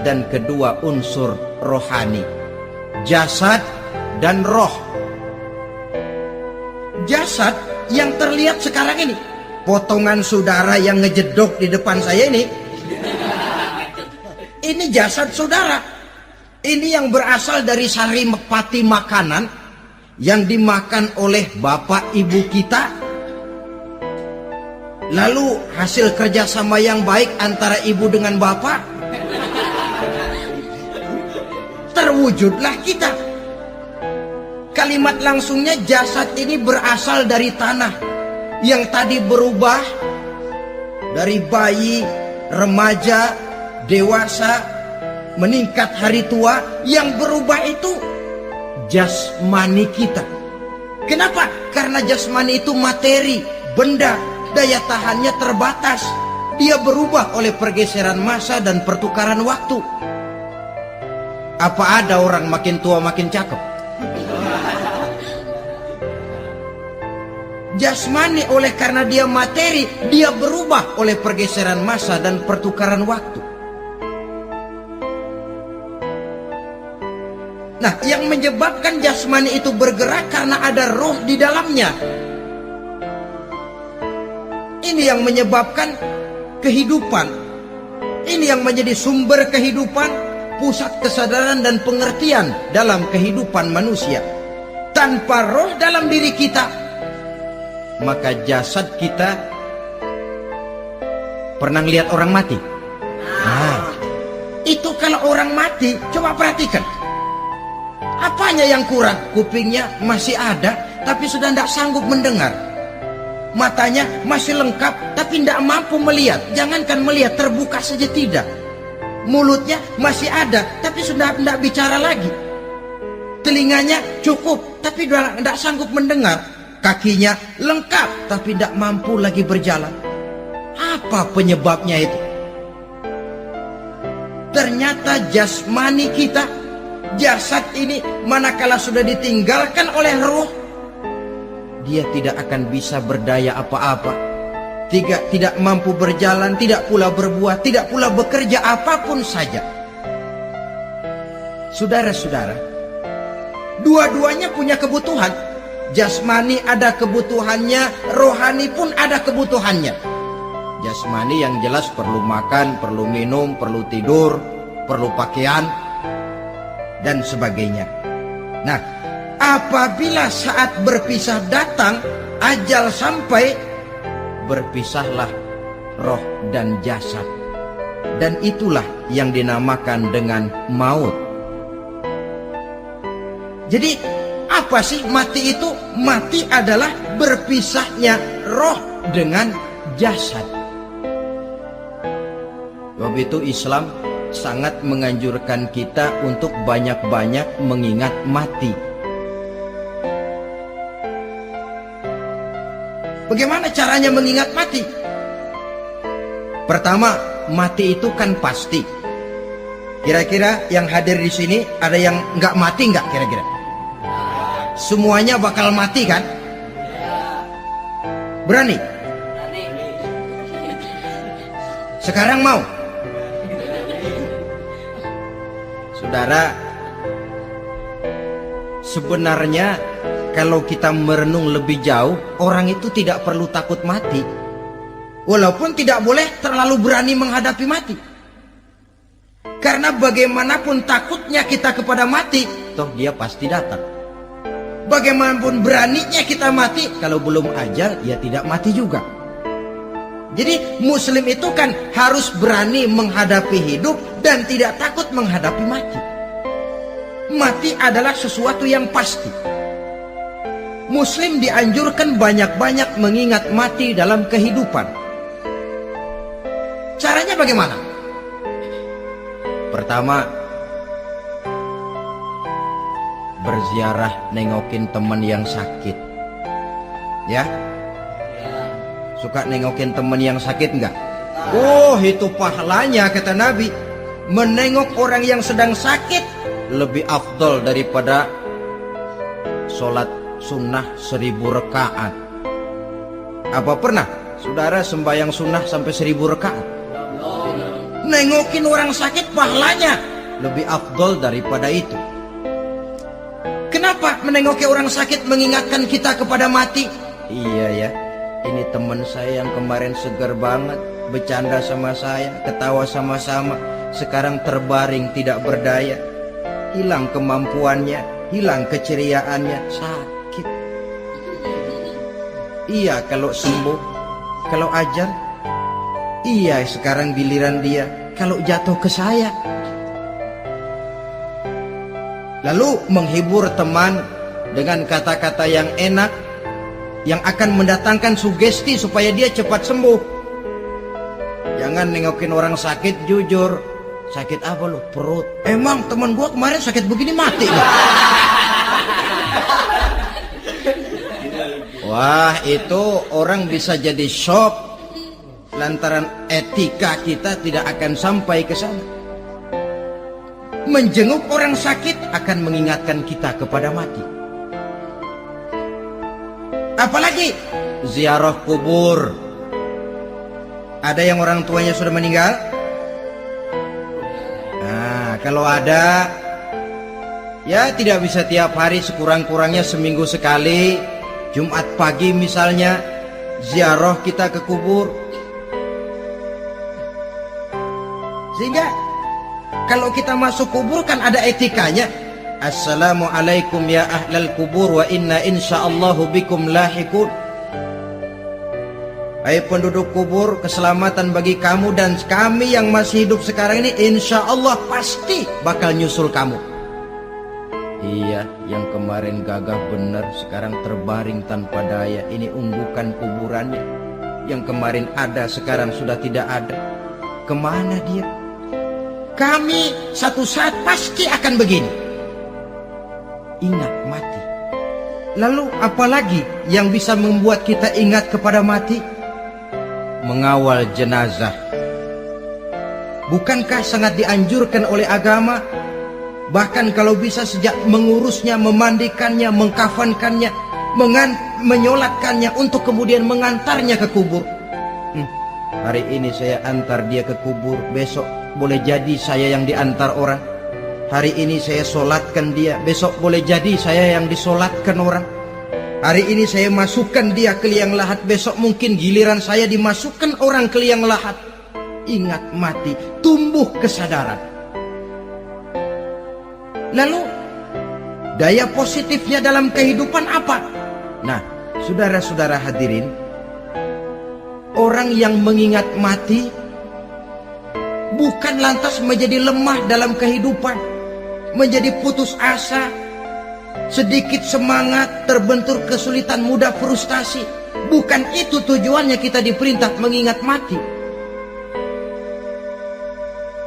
dan kedua unsur rohani. Jasad dan roh. Jasad yang terlihat sekarang ini, potongan saudara yang ngejedok di depan saya ini jasad saudara. Ini yang berasal dari saripati makanan yang dimakan oleh bapak ibu kita. Lalu hasil kerjasama yang baik antara ibu dengan bapak, terwujudlah kita. Kalimat langsungnya, jasad ini berasal dari tanah yang tadi berubah dari bayi, remaja, dewasa, meningkat hari tua. Yang berubah itu jasmani kita. Kenapa? Karena jasmani itu materi, benda, daya tahannya terbatas. Dia berubah oleh pergeseran masa dan pertukaran waktu. Apa ada orang makin tua makin cakep? Jasmani oleh karena dia materi, dia berubah oleh pergeseran masa dan pertukaran waktu. Nah, yang menyebabkan jasmani itu bergerak karena ada roh di dalamnya. Ini yang menyebabkan kehidupan. Ini yang menjadi sumber kehidupan, pusat kesadaran dan pengertian dalam kehidupan manusia. Tanpa roh dalam diri kita, maka jasad kita. Pernah lihat orang mati? Nah, itu kalau orang mati, coba perhatikan. Apanya yang kurang? Kupingnya masih ada, tapi sudah tidak sanggup mendengar. Matanya masih lengkap, tapi tidak mampu melihat. Jangankan melihat, terbuka saja tidak. mulutnya masih ada tapi sudah tidak bicara lagi. Telinganya cukup tapi sudah tidak sanggup mendengar. Kakinya lengkap tapi tidak mampu lagi berjalan. Apa penyebabnya itu? Ternyata jasmani kita, jasad ini manakala sudah ditinggalkan oleh ruh, dia tidak akan bisa berdaya apa-apa. Tidak mampu berjalan, tidak pula berbuat, tidak pula bekerja apapun saja. Saudara-saudara, dua-duanya punya kebutuhan. Jasmani ada kebutuhannya, rohani pun ada kebutuhannya. Jasmani yang jelas perlu makan, perlu minum, perlu tidur, perlu pakaian, dan sebagainya. Nah, apabila saat berpisah datang, ajal sampai, berpisahlah roh dan jasad. Dan itulah yang dinamakan dengan maut. Jadi apa sih mati itu? Mati adalah berpisahnya roh dengan jasad. Sebab itu Islam sangat menganjurkan kita untuk banyak-banyak mengingat mati. Bagaimana caranya mengingat mati? Pertama, mati itu kan pasti. Kira-kira yang hadir di sini ada yang nggak mati nggak kira-kira? Semuanya bakal mati kan? Berani? Sekarang mau? Saudara, sebenarnya kalau kita merenung lebih jauh, orang itu tidak perlu takut mati. Walaupun tidak boleh terlalu berani menghadapi mati. Karena bagaimanapun takutnya kita kepada mati, toh dia pasti datang. Bagaimanapun beraninya kita mati, kalau belum ajal, ya tidak mati juga. Jadi muslim itu kan harus berani menghadapi hidup dan tidak takut menghadapi mati. Mati adalah sesuatu yang pasti. Muslim dianjurkan banyak-banyak mengingat mati dalam kehidupan. Caranya bagaimana? Pertama, berziarah nengokin teman yang sakit. Ya? Suka nengokin teman yang sakit enggak? Oh, itu pahalanya kata Nabi. Menengok orang yang sedang sakit lebih afdol daripada sholat sunnah 1000 rakaat. Apa pernah saudara sembahyang sunnah sampai 1000 rakaat? Nengokin orang sakit pahalanya lebih afdol daripada itu. Kenapa menengoki orang sakit mengingatkan kita kepada mati? Iya ya, ini teman saya yang kemarin segar banget, bercanda sama saya, ketawa sama-sama, sekarang terbaring tidak berdaya, hilang kemampuannya, hilang keceriaannya, sakit. Iya kalau sembuh, kalau ajal, iya sekarang giliran dia, kalau jatuh ke saya. Lalu menghibur teman dengan kata-kata yang enak, yang akan mendatangkan sugesti supaya dia cepat sembuh. Jangan nengokin orang sakit, jujur. Sakit apa lu? Perut. Emang teman gua kemarin sakit begini mati loh. Wah, itu orang bisa jadi shock lantaran etika kita tidak akan sampai ke sana. Menjenguk orang sakit akan mengingatkan kita kepada mati. Apalagi ziarah kubur. Ada yang orang tuanya sudah meninggal? Nah, kalau ada, ya tidak bisa tiap hari, sekurang-kurangnya seminggu sekali. Jumat pagi misalnya, ziarah kita ke kubur. Sehingga kalau kita masuk kubur kan ada etikanya. Assalamualaikum ya ahlal kubur wa inna insyaallahu bikum lahikun. Hai penduduk kubur, keselamatan bagi kamu dan kami yang masih hidup sekarang ini insyaallah pasti bakal nyusul kamu. Iya, yang kemarin gagah benar sekarang terbaring tanpa daya. Ini unggukan kuburannya. Yang kemarin ada sekarang sudah tidak ada. Kemana dia? kami satu saat pasti akan begini. Ingat mati. Lalu apalagi yang bisa membuat kita ingat kepada mati? Mengawal jenazah. Bukankah sangat dianjurkan oleh agama? Bahkan kalau bisa sejak mengurusnya, memandikannya, mengkafankannya, menyolatkannya untuk kemudian mengantarnya ke kubur. Hari ini saya antar dia ke kubur, besok boleh jadi saya yang diantar orang. Hari ini saya solatkan dia, besok boleh jadi saya yang disolatkan orang. Hari ini saya masukkan dia ke liang lahat, besok mungkin giliran saya dimasukkan orang ke liang lahat. Ingat mati, tumbuh kesadaran. Lalu daya positifnya dalam kehidupan apa? Nah, saudara-saudara hadirin, orang yang mengingat mati bukan lantas menjadi lemah dalam kehidupan, menjadi putus asa, sedikit semangat, terbentur kesulitan, mudah frustasi. Bukan itu tujuannya kita diperintah mengingat mati.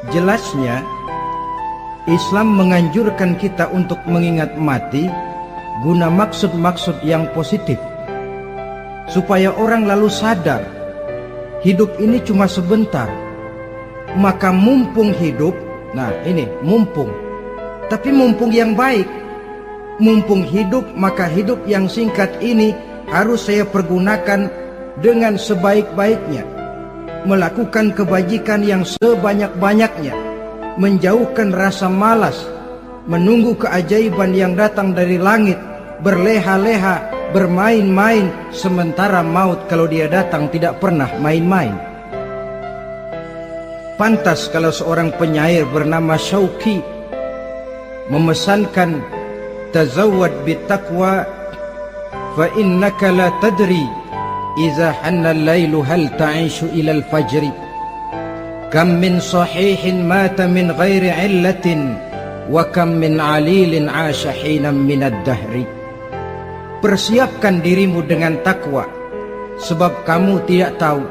Jelasnya Islam menganjurkan kita untuk mengingat mati guna maksud-maksud yang positif, supaya orang lalu sadar hidup ini cuma sebentar. Maka mumpung hidup, nah ini mumpung, tapi mumpung yang baik. Mumpung hidup, maka hidup yang singkat ini harus saya pergunakan dengan sebaik-baiknya, melakukan kebajikan yang sebanyak-banyaknya, menjauhkan rasa malas, menunggu keajaiban yang datang dari langit, berleha-leha, bermain-main, sementara maut kalau dia datang tidak pernah main-main. Pantas kalau seorang penyair bernama Syauqi memesankan, tazawwad bittaqwa fa innaka la tadri iza hanna al-lailu hal ta'ishu ila al-fajri. Kam min sahihin mata min ghairi illatin wa kam min alilin 'asha hinan min ad-dahri. Persiapkan dirimu dengan takwa, sebab kamu tidak tahu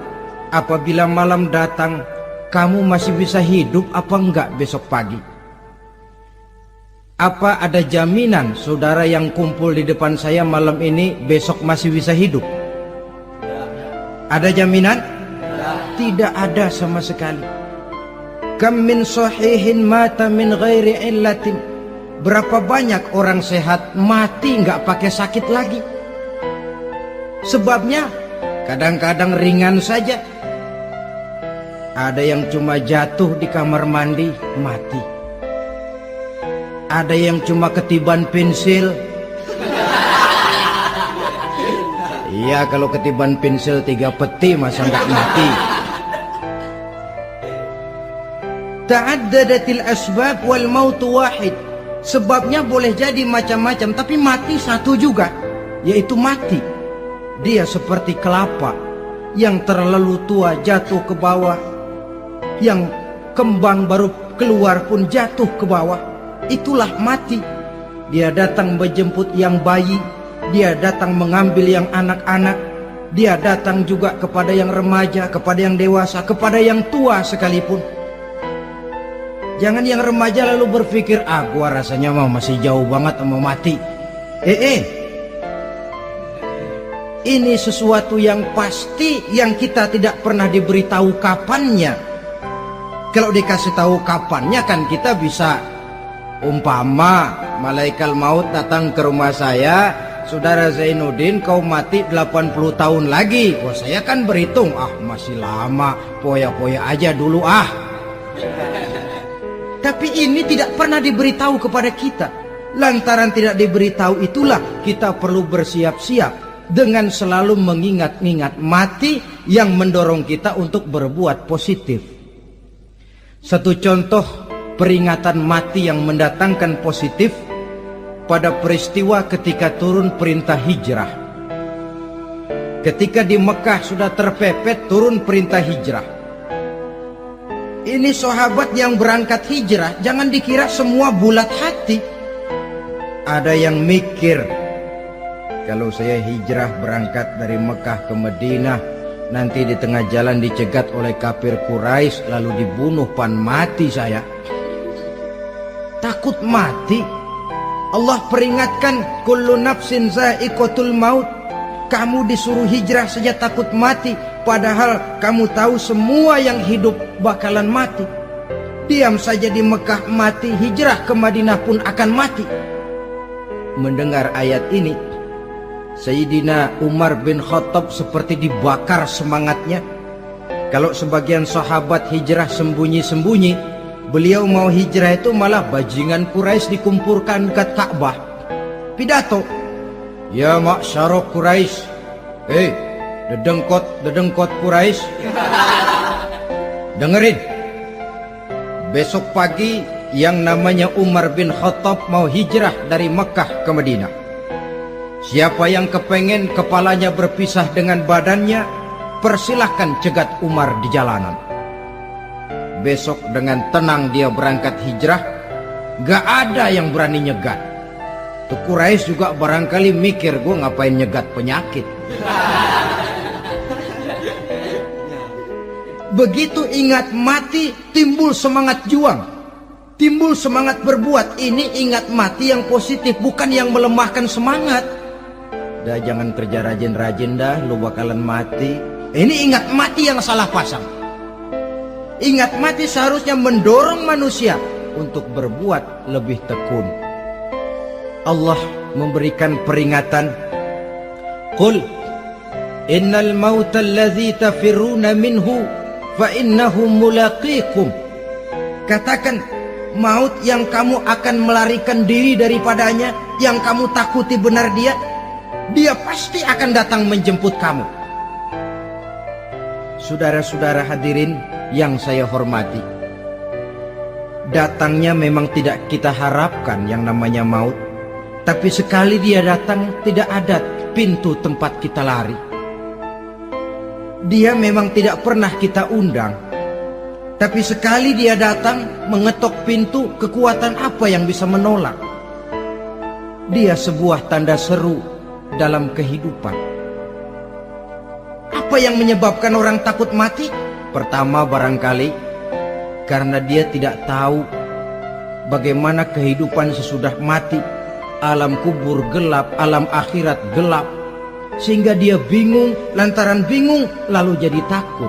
apabila malam datang kamu masih bisa hidup apa enggak besok pagi. Apa ada jaminan saudara yang kumpul di depan saya malam ini besok masih bisa hidup? Ada jaminan? Tidak ada sama sekali. Kam min sahihin mata min ghairi illatin. Berapa banyak orang sehat mati nggak pakai sakit lagi. Sebabnya kadang-kadang ringan saja. Ada yang cuma jatuh di kamar mandi mati. Ada yang cuma ketiban pensil. Iya, kalau ketiban pensil 3 peti masa nggak mati. Ta'addadatil asbab wal mautu wahid. Sebabnya boleh jadi macam-macam, tapi mati satu juga, yaitu mati. Dia seperti kelapa yang terlalu tua jatuh ke bawah, yang kembang baru keluar pun jatuh ke bawah. Itulah mati. Dia datang menjemput yang bayi, dia datang mengambil yang anak-anak, dia datang juga kepada yang remaja, kepada yang dewasa, kepada yang tua sekalipun. Jangan yang remaja lalu berpikir, gua rasanya masih jauh banget mau mati. Ini sesuatu yang pasti yang kita tidak pernah diberitahu kapannya. Kalau dikasih tahu kapannya kan kita bisa, umpama malaikat maut datang ke rumah saya, saudara Zainuddin kau mati 80 tahun lagi. Wah, saya kan berhitung, masih lama, poya-poya aja dulu . Tapi ini tidak pernah diberitahu kepada kita. Lantaran tidak diberitahu itulah kita perlu bersiap-siap dengan selalu mengingat-ingat mati yang mendorong kita untuk berbuat positif. Satu contoh peringatan mati yang mendatangkan positif pada peristiwa ketika turun perintah hijrah. Ketika di Mekah sudah terpepet turun perintah hijrah. Ini sahabat yang berangkat hijrah, jangan dikira semua bulat hati. Ada yang mikir, kalau saya hijrah berangkat dari Mekah ke Madinah, nanti di tengah jalan dicegat oleh kafir Quraisy lalu dibunuh, pan mati saya. takut mati. Allah peringatkan, kullu nafsin za'iqatul maut. Kamu disuruh hijrah saja takut mati, padahal kamu tahu semua yang hidup bakalan mati. Diam saja di Mekah mati, hijrah ke Madinah pun akan mati. Mendengar ayat ini, Sayyidina Umar bin Khattab seperti dibakar semangatnya. Kalau sebagian sahabat hijrah sembunyi-sembunyi, beliau mau hijrah itu malah bajingan Quraisy dikumpulkan ke Ka'bah. Pidato, ya ma'syara Quraisy, dedengkot Quraisy, dengerin. Besok pagi yang namanya Umar bin Khattab mau hijrah dari Mekah ke Madinah. Siapa yang kepengen kepalanya berpisah dengan badannya, persilahkan cegat Umar di jalanan. Besok dengan tenang dia berangkat hijrah, gak ada yang berani nyegat. Tuh Quraisy juga barangkali mikir, gue ngapain nyegat penyakit. Begitu ingat mati, timbul semangat juang, timbul semangat berbuat. Ini ingat mati yang positif, bukan yang melemahkan semangat. Dah jangan kerja rajin-rajin dah, lu bakalan mati. Ini ingat mati yang salah pasang. Ingat mati seharusnya mendorong manusia untuk berbuat lebih tekun. Allah memberikan peringatan, qul innal mauta allazi tafirruna minhu fa innahu mulaqikum. Katakan, maut yang kamu akan melarikan diri daripadanya, yang kamu takuti benar dia pasti akan datang menjemput kamu. Saudara-saudara hadirin yang saya hormati, datangnya memang tidak kita harapkan yang namanya maut. Tapi sekali dia datang, tidak ada pintu tempat kita lari. Dia memang tidak pernah kita undang. Tapi sekali dia datang, mengetok pintu, kekuatan apa yang bisa menolak? Dia sebuah tanda seru dalam kehidupan. Apa yang menyebabkan orang takut mati? Pertama barangkali karena dia tidak tahu bagaimana kehidupan sesudah mati. Alam kubur gelap, alam akhirat gelap, sehingga dia bingung. Lantaran bingung lalu jadi takut.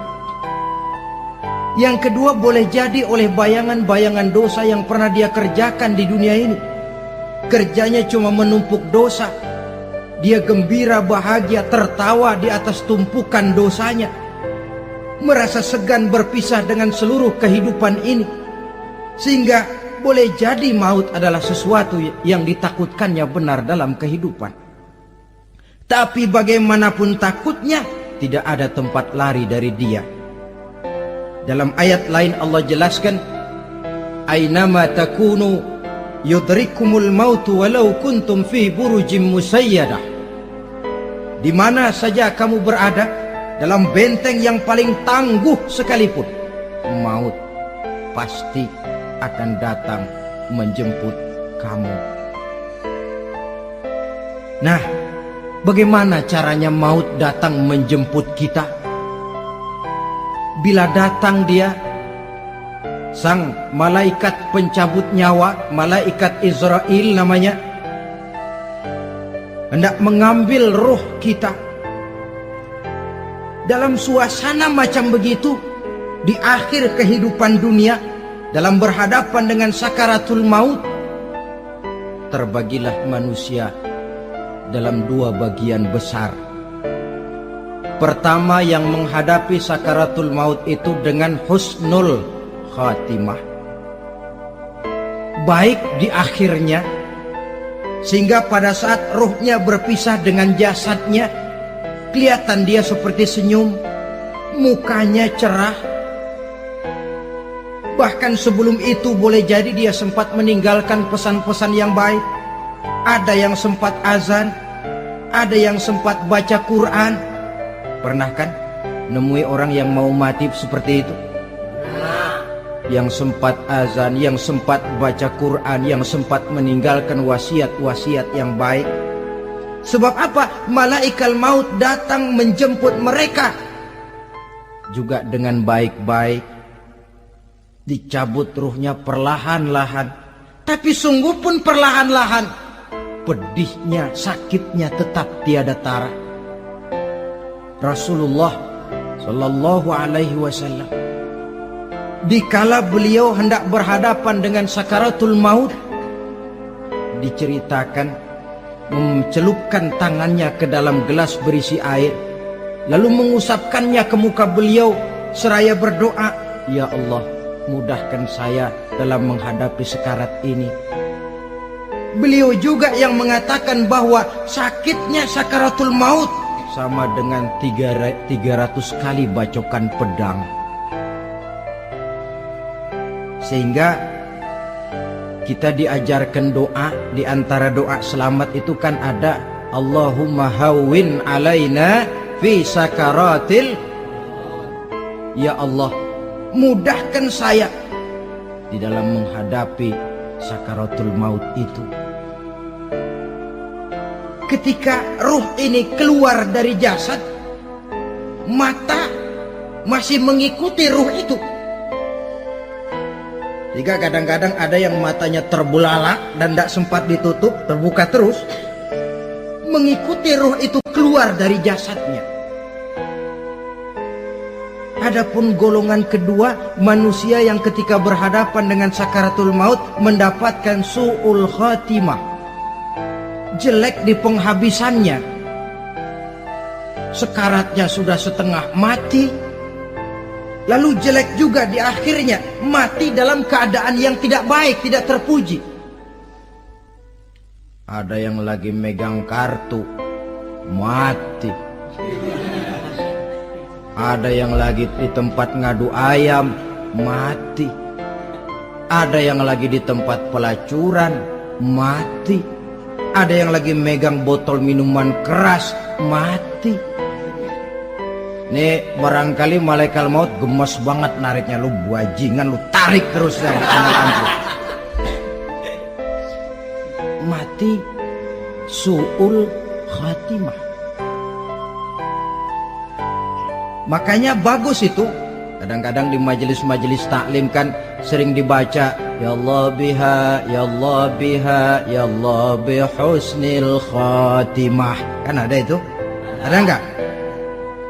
Yang kedua boleh jadi oleh bayangan-bayangan dosa yang pernah dia kerjakan di dunia ini. Kerjanya cuma menumpuk dosa. Dia gembira, bahagia, tertawa di atas tumpukan dosanya. Merasa segan berpisah dengan seluruh kehidupan ini. Sehingga boleh jadi maut adalah sesuatu yang ditakutkannya benar dalam kehidupan. Tapi bagaimanapun takutnya, tidak ada tempat lari dari dia. Dalam ayat lain Allah jelaskan, Aynama takunu yudrikumul mautu walau kuntum fi burujim musayyadah. Di mana saja kamu berada, dalam benteng yang paling tangguh sekalipun, maut pasti akan datang menjemput kamu. Nah, bagaimana caranya maut datang menjemput kita? Bila datang dia, sang malaikat pencabut nyawa, malaikat Israel namanya, hendak mengambil roh kita. Dalam suasana macam begitu, di akhir kehidupan dunia, dalam berhadapan dengan sakaratul maut, terbagilah manusia dalam dua bagian besar. Pertama, yang menghadapi sakaratul maut itu dengan husnul khatimah, baik di akhirnya, sehingga pada saat ruhnya berpisah dengan jasadnya, kelihatan dia seperti senyum, mukanya cerah. Bahkan sebelum itu boleh jadi dia sempat meninggalkan pesan-pesan yang baik. Ada yang sempat azan, ada yang sempat baca Quran. Pernah kan nemui orang yang mau mati seperti itu? Yang sempat azan, yang sempat baca Quran, yang sempat meninggalkan wasiat-wasiat yang baik. Sebab apa? Malaikat maut datang menjemput mereka juga dengan baik-baik. Dicabut ruhnya perlahan-lahan. Tapi sungguh pun perlahan-lahan pedihnya, sakitnya tetap tiada tara. Rasulullah Sallallahu Alaihi Wasallam, dikala beliau hendak berhadapan dengan sakaratul maut, diceritakan mencelupkan tangannya ke dalam gelas berisi air, lalu mengusapkannya ke muka beliau seraya berdoa, "Ya Allah, mudahkan saya dalam menghadapi sekarat ini." Beliau juga yang mengatakan bahwa sakitnya sakaratul maut sama dengan 300 kali bacokan pedang. Sehingga kita diajarkan doa, di antara doa selamat itu kan ada Allahumma hawwin alaina fi sakaratil. Ya Allah, mudahkan saya di dalam menghadapi sakaratul maut itu. Ketika ruh ini keluar dari jasad, mata masih mengikuti ruh itu. Jika kadang-kadang ada yang matanya terbelalak dan tidak sempat ditutup, terbuka terus, mengikuti ruh itu keluar dari jasadnya. Adapun golongan kedua, manusia yang ketika berhadapan dengan sakaratul maut mendapatkan su'ul khatimah, jelek di penghabisannya. Sekaratnya sudah setengah mati, lalu jelek juga di akhirnya, mati dalam keadaan yang tidak baik, tidak terpuji. Ada yang lagi megang kartu, mati. Ada yang lagi di tempat ngadu ayam, mati. Ada yang lagi di tempat pelacuran, mati. Ada yang lagi megang botol minuman keras, mati. Nih barangkali malaikat maut gemes banget nariknya, lu bajingan, lu tarik terus yang ampun. Mati su'ul khatimah. Makanya bagus itu. Kadang-kadang di majelis-majelis taklim kan sering dibaca, ya Allah biha, ya Allah biha, ya Allah bihusnil khatimah. Kan ada itu? Ada enggak?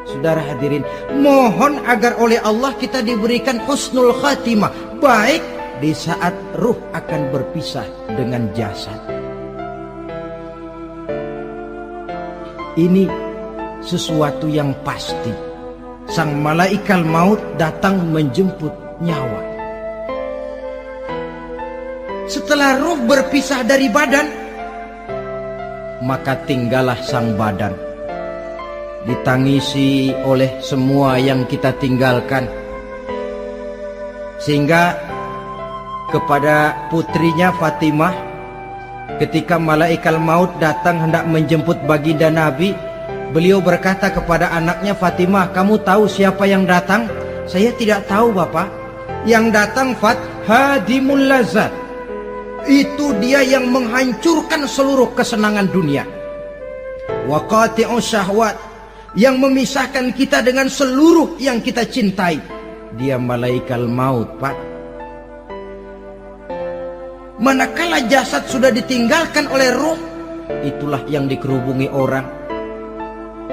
Saudara hadirin, mohon agar oleh Allah kita diberikan husnul khatimah, baik di saat ruh akan berpisah dengan jasad. Ini sesuatu yang pasti. Sang malaikat maut datang menjemput nyawa. Setelah ruh berpisah dari badan, maka tinggallah sang badan, ditangisi oleh semua yang kita tinggalkan. Sehingga kepada putrinya Fatimah, ketika malaikat maut datang hendak menjemput baginda Nabi, beliau berkata kepada anaknya, Fatimah, kamu tahu siapa yang datang? Saya tidak tahu, Bapak. Yang datang hadimul lazat. Itu dia yang menghancurkan seluruh kesenangan dunia. Wa qati'us syahwat, yang memisahkan kita dengan seluruh yang kita cintai. Dia malaikat maut, Pak. Manakala jasad sudah ditinggalkan oleh ruh, itulah yang dikerubungi orang.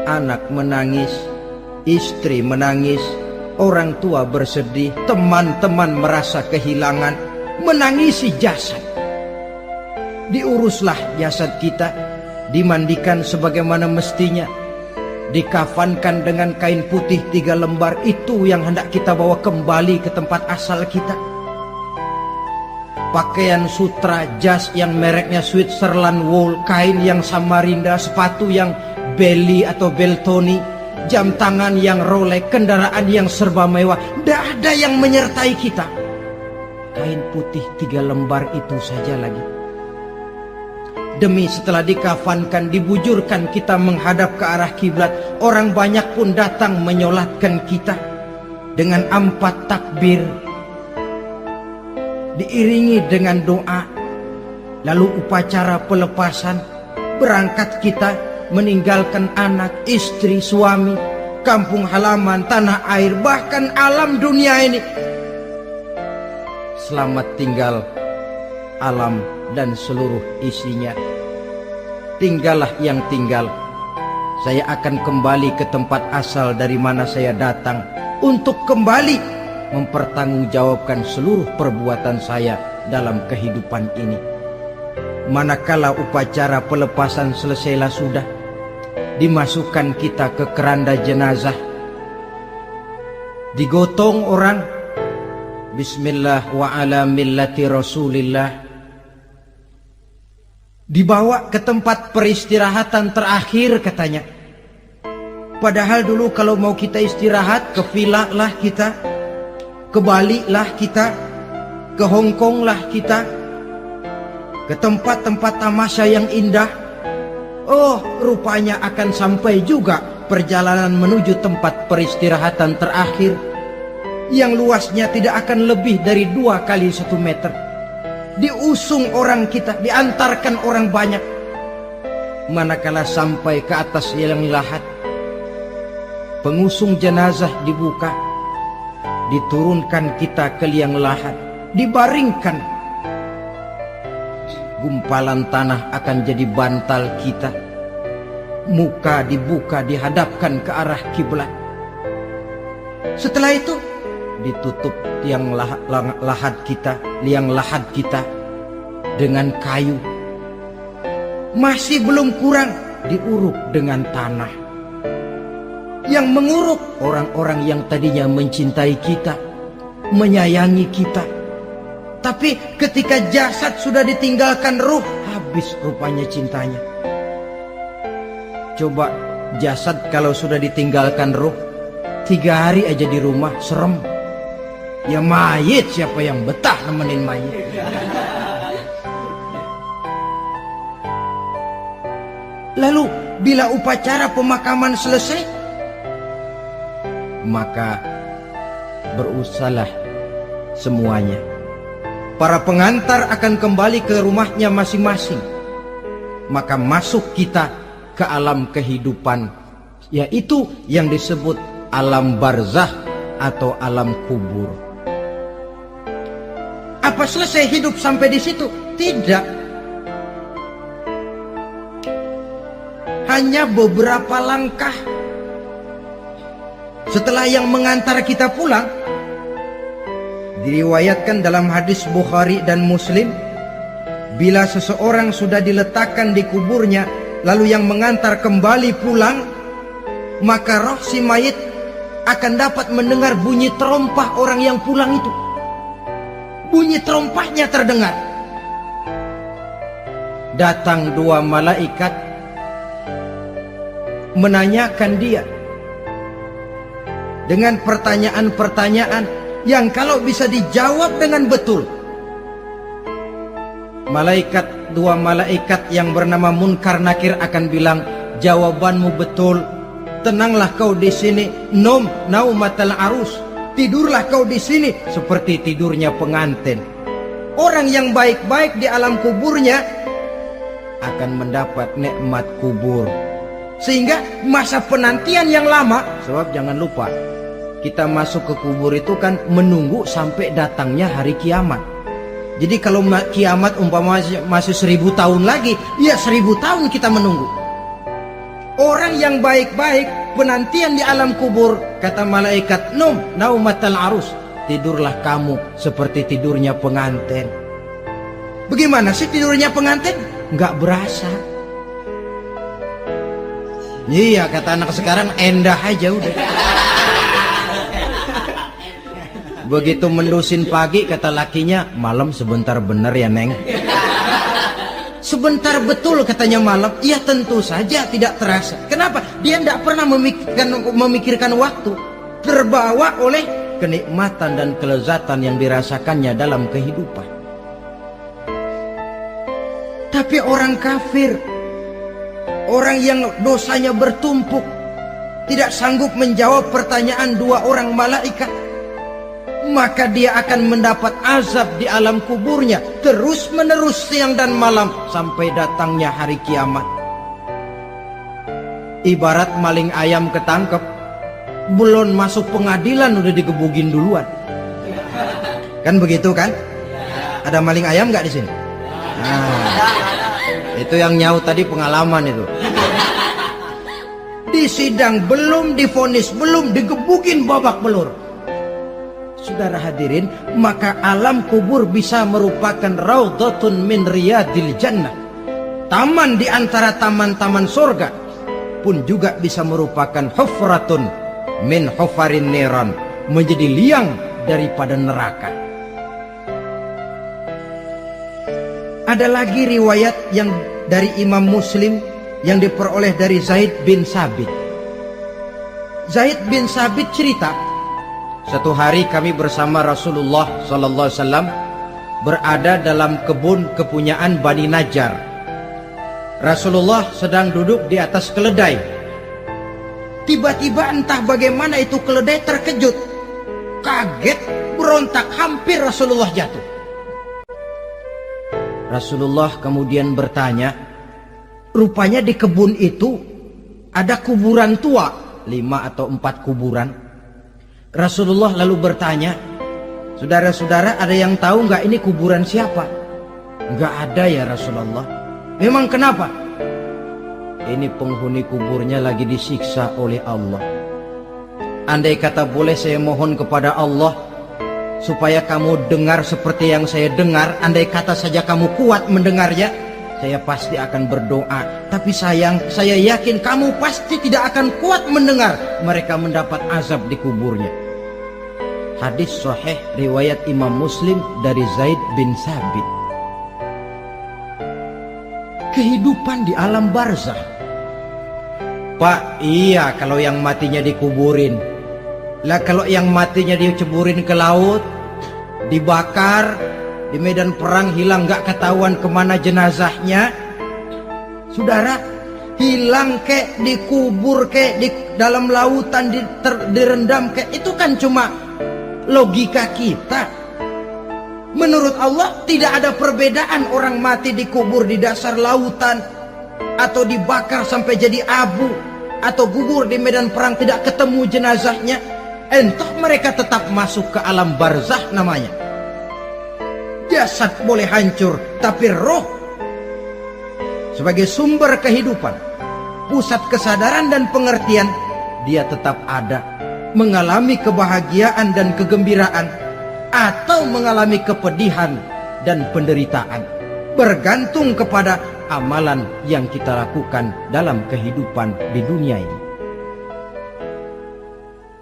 Anak menangis, istri menangis, orang tua bersedih, teman-teman merasa kehilangan, menangisi jasad. Diuruslah jasad kita, dimandikan sebagaimana mestinya, dikafankan dengan kain putih 3 lembar, itu yang hendak kita bawa kembali ke tempat asal kita. Pakaian sutra, jas yang mereknya Switzerland wool, kain yang Samarinda, sepatu yang Belly atau Beltoni, jam tangan yang Rolex, kendaraan yang serba mewah, tidak ada yang menyertai kita. Kain putih 3 lembar itu saja lagi. Demi setelah dikafankan, dibujurkan kita menghadap ke arah kiblat, orang banyak pun datang menyolatkan kita dengan 4 takbir, diiringi dengan doa, lalu upacara pelepasan. Berangkat kita meninggalkan anak, istri, suami, kampung halaman, tanah air, bahkan alam dunia ini. Selamat tinggal alam dan seluruh isinya. Tinggallah yang tinggal. Saya akan kembali ke tempat asal dari mana saya datang untuk kembali mempertanggungjawabkan seluruh perbuatan saya dalam kehidupan ini. Manakala upacara pelepasan selesailah sudah, dimasukkan kita ke keranda jenazah, digotong orang, bismillah wa ala millati rasulillah, dibawa ke tempat peristirahatan terakhir katanya. Padahal dulu kalau mau kita istirahat, ke villa lah kita, ke Bali lah kita, ke Hong Kong lah kita, ke tempat-tempat tamasya yang indah. Oh, rupanya akan sampai juga perjalanan menuju tempat peristirahatan terakhir yang luasnya tidak akan lebih dari 2 kali 1 meter. Diusung orang kita, diantarkan orang banyak. Manakala sampai ke atas liang lahat, pengusung jenazah dibuka, diturunkan kita ke liang lahat, dibaringkan. Gumpalan tanah akan jadi bantal kita. Muka dibuka, dihadapkan ke arah kiblat. Setelah itu ditutup liang lahat kita dengan kayu. Masih belum kurang, diuruk dengan tanah. Yang menguruk orang-orang yang tadinya mencintai kita, menyayangi kita. Tapi ketika jasad sudah ditinggalkan ruh, habis rupanya cintanya. Coba jasad kalau sudah ditinggalkan ruh, 3 hari aja di rumah, serem. Ya mayit, siapa yang betah nemenin mayit? Lalu bila upacara pemakaman selesai, maka berusahalah semuanya. Para pengantar akan kembali ke rumahnya masing-masing. Maka masuk kita ke alam kehidupan, yaitu yang disebut alam barzah atau alam kubur. Apa selesai hidup sampai di situ? Tidak. Hanya beberapa langkah setelah yang mengantar kita pulang. Diriwayatkan dalam hadis Bukhari dan Muslim, bila seseorang sudah diletakkan di kuburnya, lalu yang mengantar kembali pulang, maka roh si mayit akan dapat mendengar bunyi terompah orang yang pulang itu. Bunyi terompahnya terdengar. Datang 2 malaikat menanyakan dia dengan pertanyaan-pertanyaan yang kalau bisa dijawab dengan betul. Dua malaikat yang bernama Munkar Nakir akan bilang, jawabanmu betul. Tenanglah kau di sini, naumatal arus. Tidurlah kau di sini seperti tidurnya pengantin. Orang yang baik-baik di alam kuburnya akan mendapat nikmat kubur. Sehingga masa penantian yang lama, sebab jangan lupa, kita masuk ke kubur itu kan menunggu sampai datangnya hari kiamat. Jadi kalau kiamat umpama masih 1000 tahun lagi, ya 1000 tahun kita menunggu. Orang yang baik-baik, penantian di alam kubur, kata malaikat, naumatal arus. Tidurlah kamu seperti tidurnya pengantin. Bagaimana sih tidurnya pengantin? Nggak berasa. Iya, kata anak sekarang, endah aja udah. Begitu mendusin pagi, kata lakinya, malam sebentar bener ya Neng. Sebentar betul katanya malam. Ya tentu saja tidak terasa. Kenapa? Dia tidak pernah memikirkan waktu. Terbawa oleh kenikmatan dan kelezatan yang dirasakannya dalam kehidupan. Tapi orang kafir, orang yang dosanya bertumpuk, tidak sanggup menjawab pertanyaan 2 orang malaikat, maka dia akan mendapat azab di alam kuburnya terus menerus siang dan malam sampai datangnya hari kiamat. Ibarat maling ayam ketangkep, belum masuk pengadilan udah digebugin duluan. Kan begitu kan? Ada maling ayam nggak di sini? Itu yang nyaut tadi pengalaman itu. Di sidang belum divonis, belum digebukin babak belur. Saudara hadirin, maka alam kubur bisa merupakan raudhatun min riyadil jannah. Taman di antara taman-taman surga, pun juga bisa merupakan hufratun min hufarin niran, menjadi liang daripada neraka. Ada lagi riwayat yang dari Imam Muslim yang diperoleh dari Zaid bin Sabit. Zaid bin Sabit cerita, satu hari kami bersama Rasulullah sallallahu alaihi wasallam berada dalam kebun kepunyaan Bani Najjar. Rasulullah sedang duduk di atas keledai. Tiba-tiba entah bagaimana itu keledai terkejut, kaget, berontak, hampir Rasulullah jatuh. Rasulullah kemudian bertanya, rupanya di kebun itu ada kuburan tua, 5 atau 4 kuburan. Rasulullah lalu bertanya, saudara-saudara ada yang tahu nggak ini kuburan siapa? Nggak ada ya Rasulullah. Memang kenapa? Ini penghuni kuburnya lagi disiksa oleh Allah. Andai kata boleh saya mohon kepada Allah supaya kamu dengar seperti yang saya dengar, andai kata saja kamu kuat mendengarnya, saya pasti akan berdoa. Tapi sayang, saya yakin kamu pasti tidak akan kuat mendengar mereka mendapat azab di kuburnya. Hadis sahih riwayat Imam Muslim dari Zaid bin Sabit. Kehidupan di alam barzah. Pak, iya kalau yang matinya dikuburin. Lah kalau yang matinya diceburin ke laut, dibakar, di medan perang hilang gak ketahuan kemana jenazahnya. Saudara, hilang kek, dikubur kek, di dalam lautan direndam kek, itu kan cuma logika kita. Menurut Allah tidak ada perbedaan orang mati dikubur di dasar lautan, atau dibakar sampai jadi abu, atau gugur di medan perang tidak ketemu jenazahnya. Entah mereka tetap masuk ke alam barzah namanya. Jasad boleh hancur, tapi roh sebagai sumber kehidupan, pusat kesadaran dan pengertian, dia tetap ada, mengalami kebahagiaan dan kegembiraan, atau mengalami kepedihan dan penderitaan, bergantung kepada amalan yang kita lakukan dalam kehidupan di dunia ini.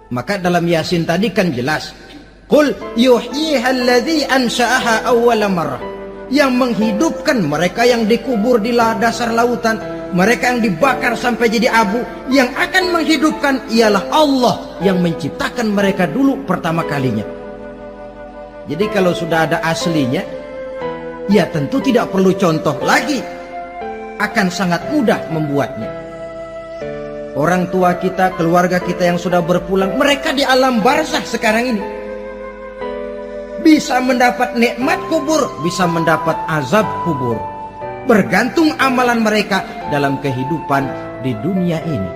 Maka dalam Yasin tadi kan jelas, qul yuhyiha alladzi ansha'aha awwala marrah, yang menghidupkan mereka yang dikubur di dasar lautan, mereka yang dibakar sampai jadi abu, yang akan menghidupkan ialah Allah yang menciptakan mereka dulu pertama kalinya. Jadi kalau sudah ada aslinya, ya tentu tidak perlu contoh lagi, akan sangat mudah membuatnya. Orang tua kita, keluarga kita yang sudah berpulang, mereka di alam barzah sekarang ini bisa mendapat nikmat kubur, bisa mendapat azab kubur, bergantung amalan mereka dalam kehidupan di dunia ini.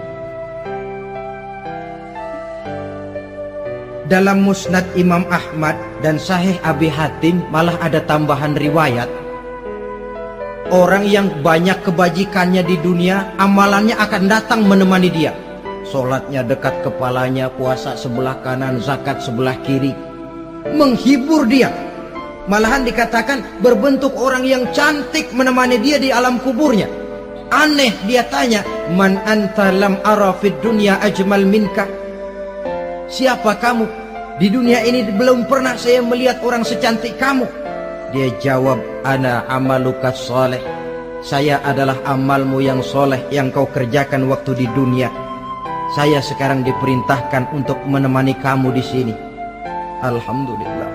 Dalam Musnad Imam Ahmad dan Sahih Abi Hatim malah ada tambahan riwayat. Orang yang banyak kebajikannya di dunia, amalannya akan datang menemani dia. Sholatnya dekat kepalanya, puasa sebelah kanan, zakat sebelah kiri, menghibur dia. Malahan dikatakan berbentuk orang yang cantik menemani dia di alam kuburnya. Aneh, dia tanya, man anta lam ara fid dunya ajmal minka. Siapa kamu? Di dunia ini belum pernah saya melihat orang secantik kamu. Dia jawab, ana amaluka soleh. Saya adalah amalmu yang soleh yang kau kerjakan waktu di dunia. Saya sekarang diperintahkan untuk menemani kamu di sini. Alhamdulillah.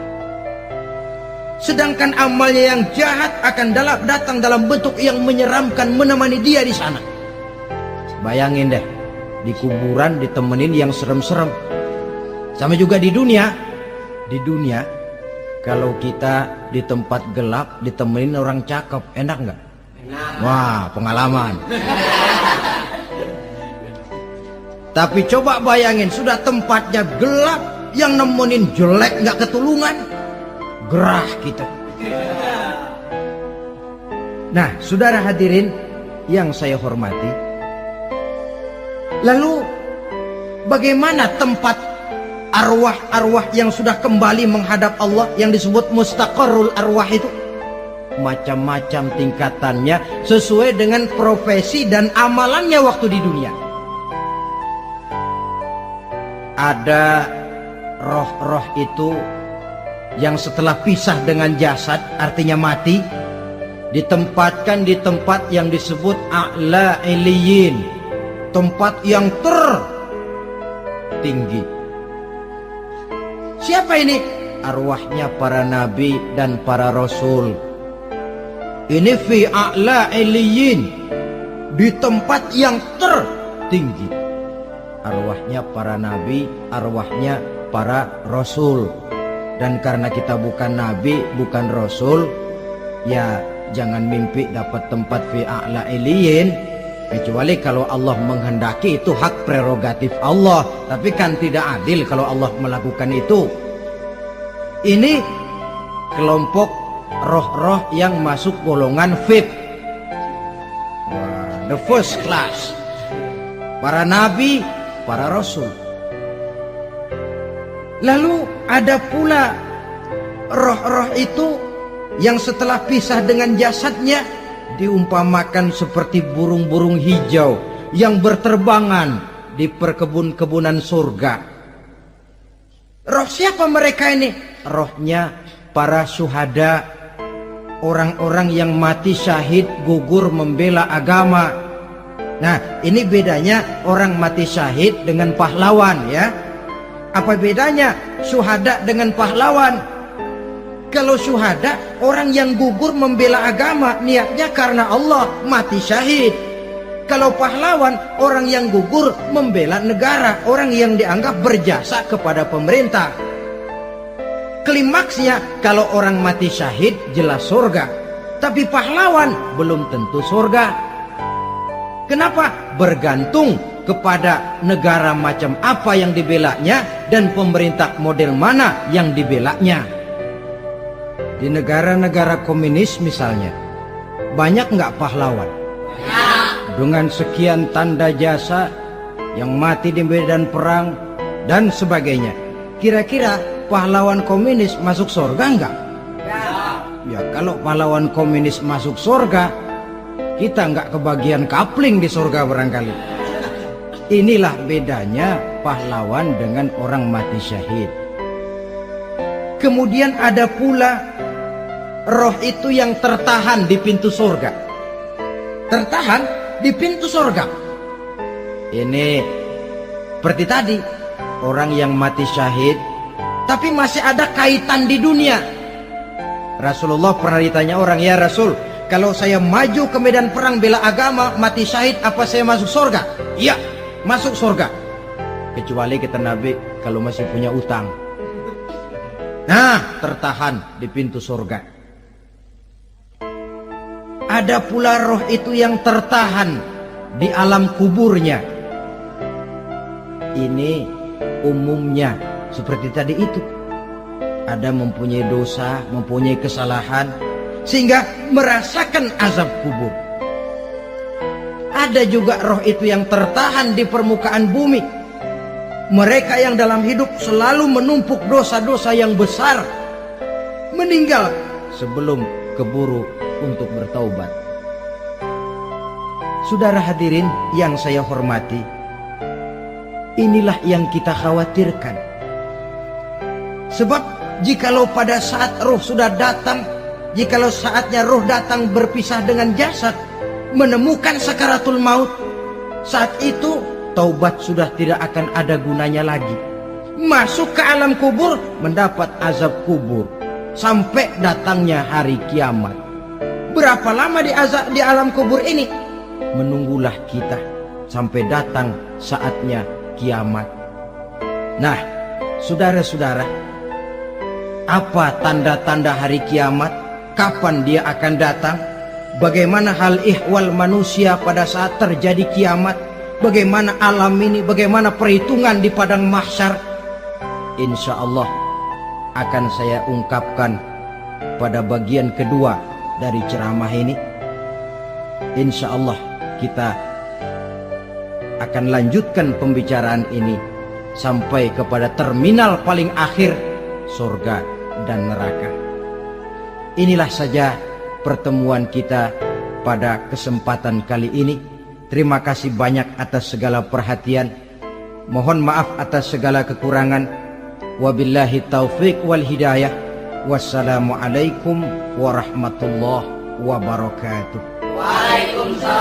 Sedangkan amalnya yang jahat akan datang dalam bentuk yang menyeramkan menemani dia di sana. Bayangin deh, di kuburan ditemenin yang serem-serem. Sama juga di dunia. Di dunia, kalau kita di tempat gelap ditemenin orang cakep, enak nggak? Enak. Wah, pengalaman. Tapi coba bayangin, sudah tempatnya gelap, yang nemenin jelek nggak ketulungan, gerah kita. Nah, saudara hadirin yang saya hormati, lalu bagaimana tempat arwah-arwah yang sudah kembali menghadap Allah yang disebut mustaqarrul arwah itu? Macam-macam tingkatannya sesuai dengan profesi dan amalannya waktu di dunia. Ada roh-roh itu yang setelah pisah dengan jasad, artinya mati, ditempatkan di tempat yang disebut a'la iliyin, tempat yang tertinggi. Siapa ini? Arwahnya para nabi dan para rasul. Ini fi a'la iliyin, di tempat yang tertinggi. Arwahnya para nabi, arwahnya para rasul. Dan karena kita bukan nabi, bukan rasul, ya jangan mimpi dapat tempat fi a'la iliyin, kecuali kalau Allah menghendaki. Itu hak prerogatif Allah, tapi kan tidak adil kalau Allah melakukan itu. Ini kelompok roh-roh yang masuk golongan VIP, the first class, para nabi, para rasul. Lalu ada pula roh-roh itu yang setelah pisah dengan jasadnya diumpamakan seperti burung-burung hijau yang berterbangan di perkebun-kebunan surga. Roh siapa mereka ini? Rohnya para syuhada, orang-orang yang mati syahid gugur membela agama. Nah, ini bedanya orang mati syahid dengan pahlawan, ya. Apa bedanya syuhada dengan pahlawan? Kalau syuhada, orang yang gugur membela agama, niatnya karena Allah, mati syahid. Kalau pahlawan, orang yang gugur membela negara, orang yang dianggap berjasa kepada pemerintah. Klimaksnya, kalau orang mati syahid jelas surga, tapi pahlawan belum tentu surga. Kenapa? Bergantung kepada negara macam apa yang dibelanya dan pemerintah model mana yang dibelanya. Di negara-negara komunis misalnya, banyak nggak pahlawan? Dengan sekian tanda jasa yang mati di medan perang dan sebagainya. Kira-kira pahlawan komunis masuk surga enggak? Ya, kalau pahlawan komunis masuk surga, kita enggak kebagian kapling di surga barangkali. Inilah bedanya pahlawan dengan orang mati syahid. Kemudian ada pula roh itu yang tertahan di pintu surga. Tertahan di pintu surga. Ini seperti tadi, orang yang mati syahid tapi masih ada kaitan di dunia. Rasulullah pernah ditanya orang, ya Rasul, kalau saya maju ke medan perang bela agama, mati syahid, apa saya masuk surga? Iya, masuk surga. Kecuali kata Nabi, kalau masih punya utang. Nah, tertahan di pintu surga. Ada pula roh itu yang tertahan di alam kuburnya. Ini umumnya seperti tadi itu. Ada mempunyai dosa, mempunyai kesalahan, sehingga merasakan azab kubur. Ada juga roh itu yang tertahan di permukaan bumi. Mereka yang dalam hidup selalu menumpuk dosa-dosa yang besar, meninggal sebelum keburu untuk bertaubat. Saudara hadirin yang saya hormati, inilah yang kita khawatirkan. Sebab jikalau pada saat roh sudah datang, jikalau saatnya roh datang berpisah dengan jasad, menemukan sakaratul maut, saat itu taubat sudah tidak akan ada gunanya lagi. Masuk ke alam kubur, mendapat azab kubur sampai datangnya hari kiamat. Berapa lama di alam kubur ini? Menunggulah kita sampai datang saatnya kiamat. Nah, saudara-saudara, apa tanda-tanda hari kiamat? Kapan dia akan datang? Bagaimana hal ihwal manusia pada saat terjadi kiamat? Bagaimana alam ini? Bagaimana perhitungan di padang mahsyar? Insya Allah akan saya ungkapkan pada bagian kedua dari ceramah ini. insya Allah kita akan lanjutkan pembicaraan ini sampai kepada terminal paling akhir, surga dan neraka. Inilah saja pertemuan kita pada kesempatan kali ini. Terima kasih banyak atas segala perhatian. Mohon maaf atas segala kekurangan. Wabillahi taufiq wal hidayah. Wassalamualaikum warahmatullahi wabarakatuh. Waalaikumsalam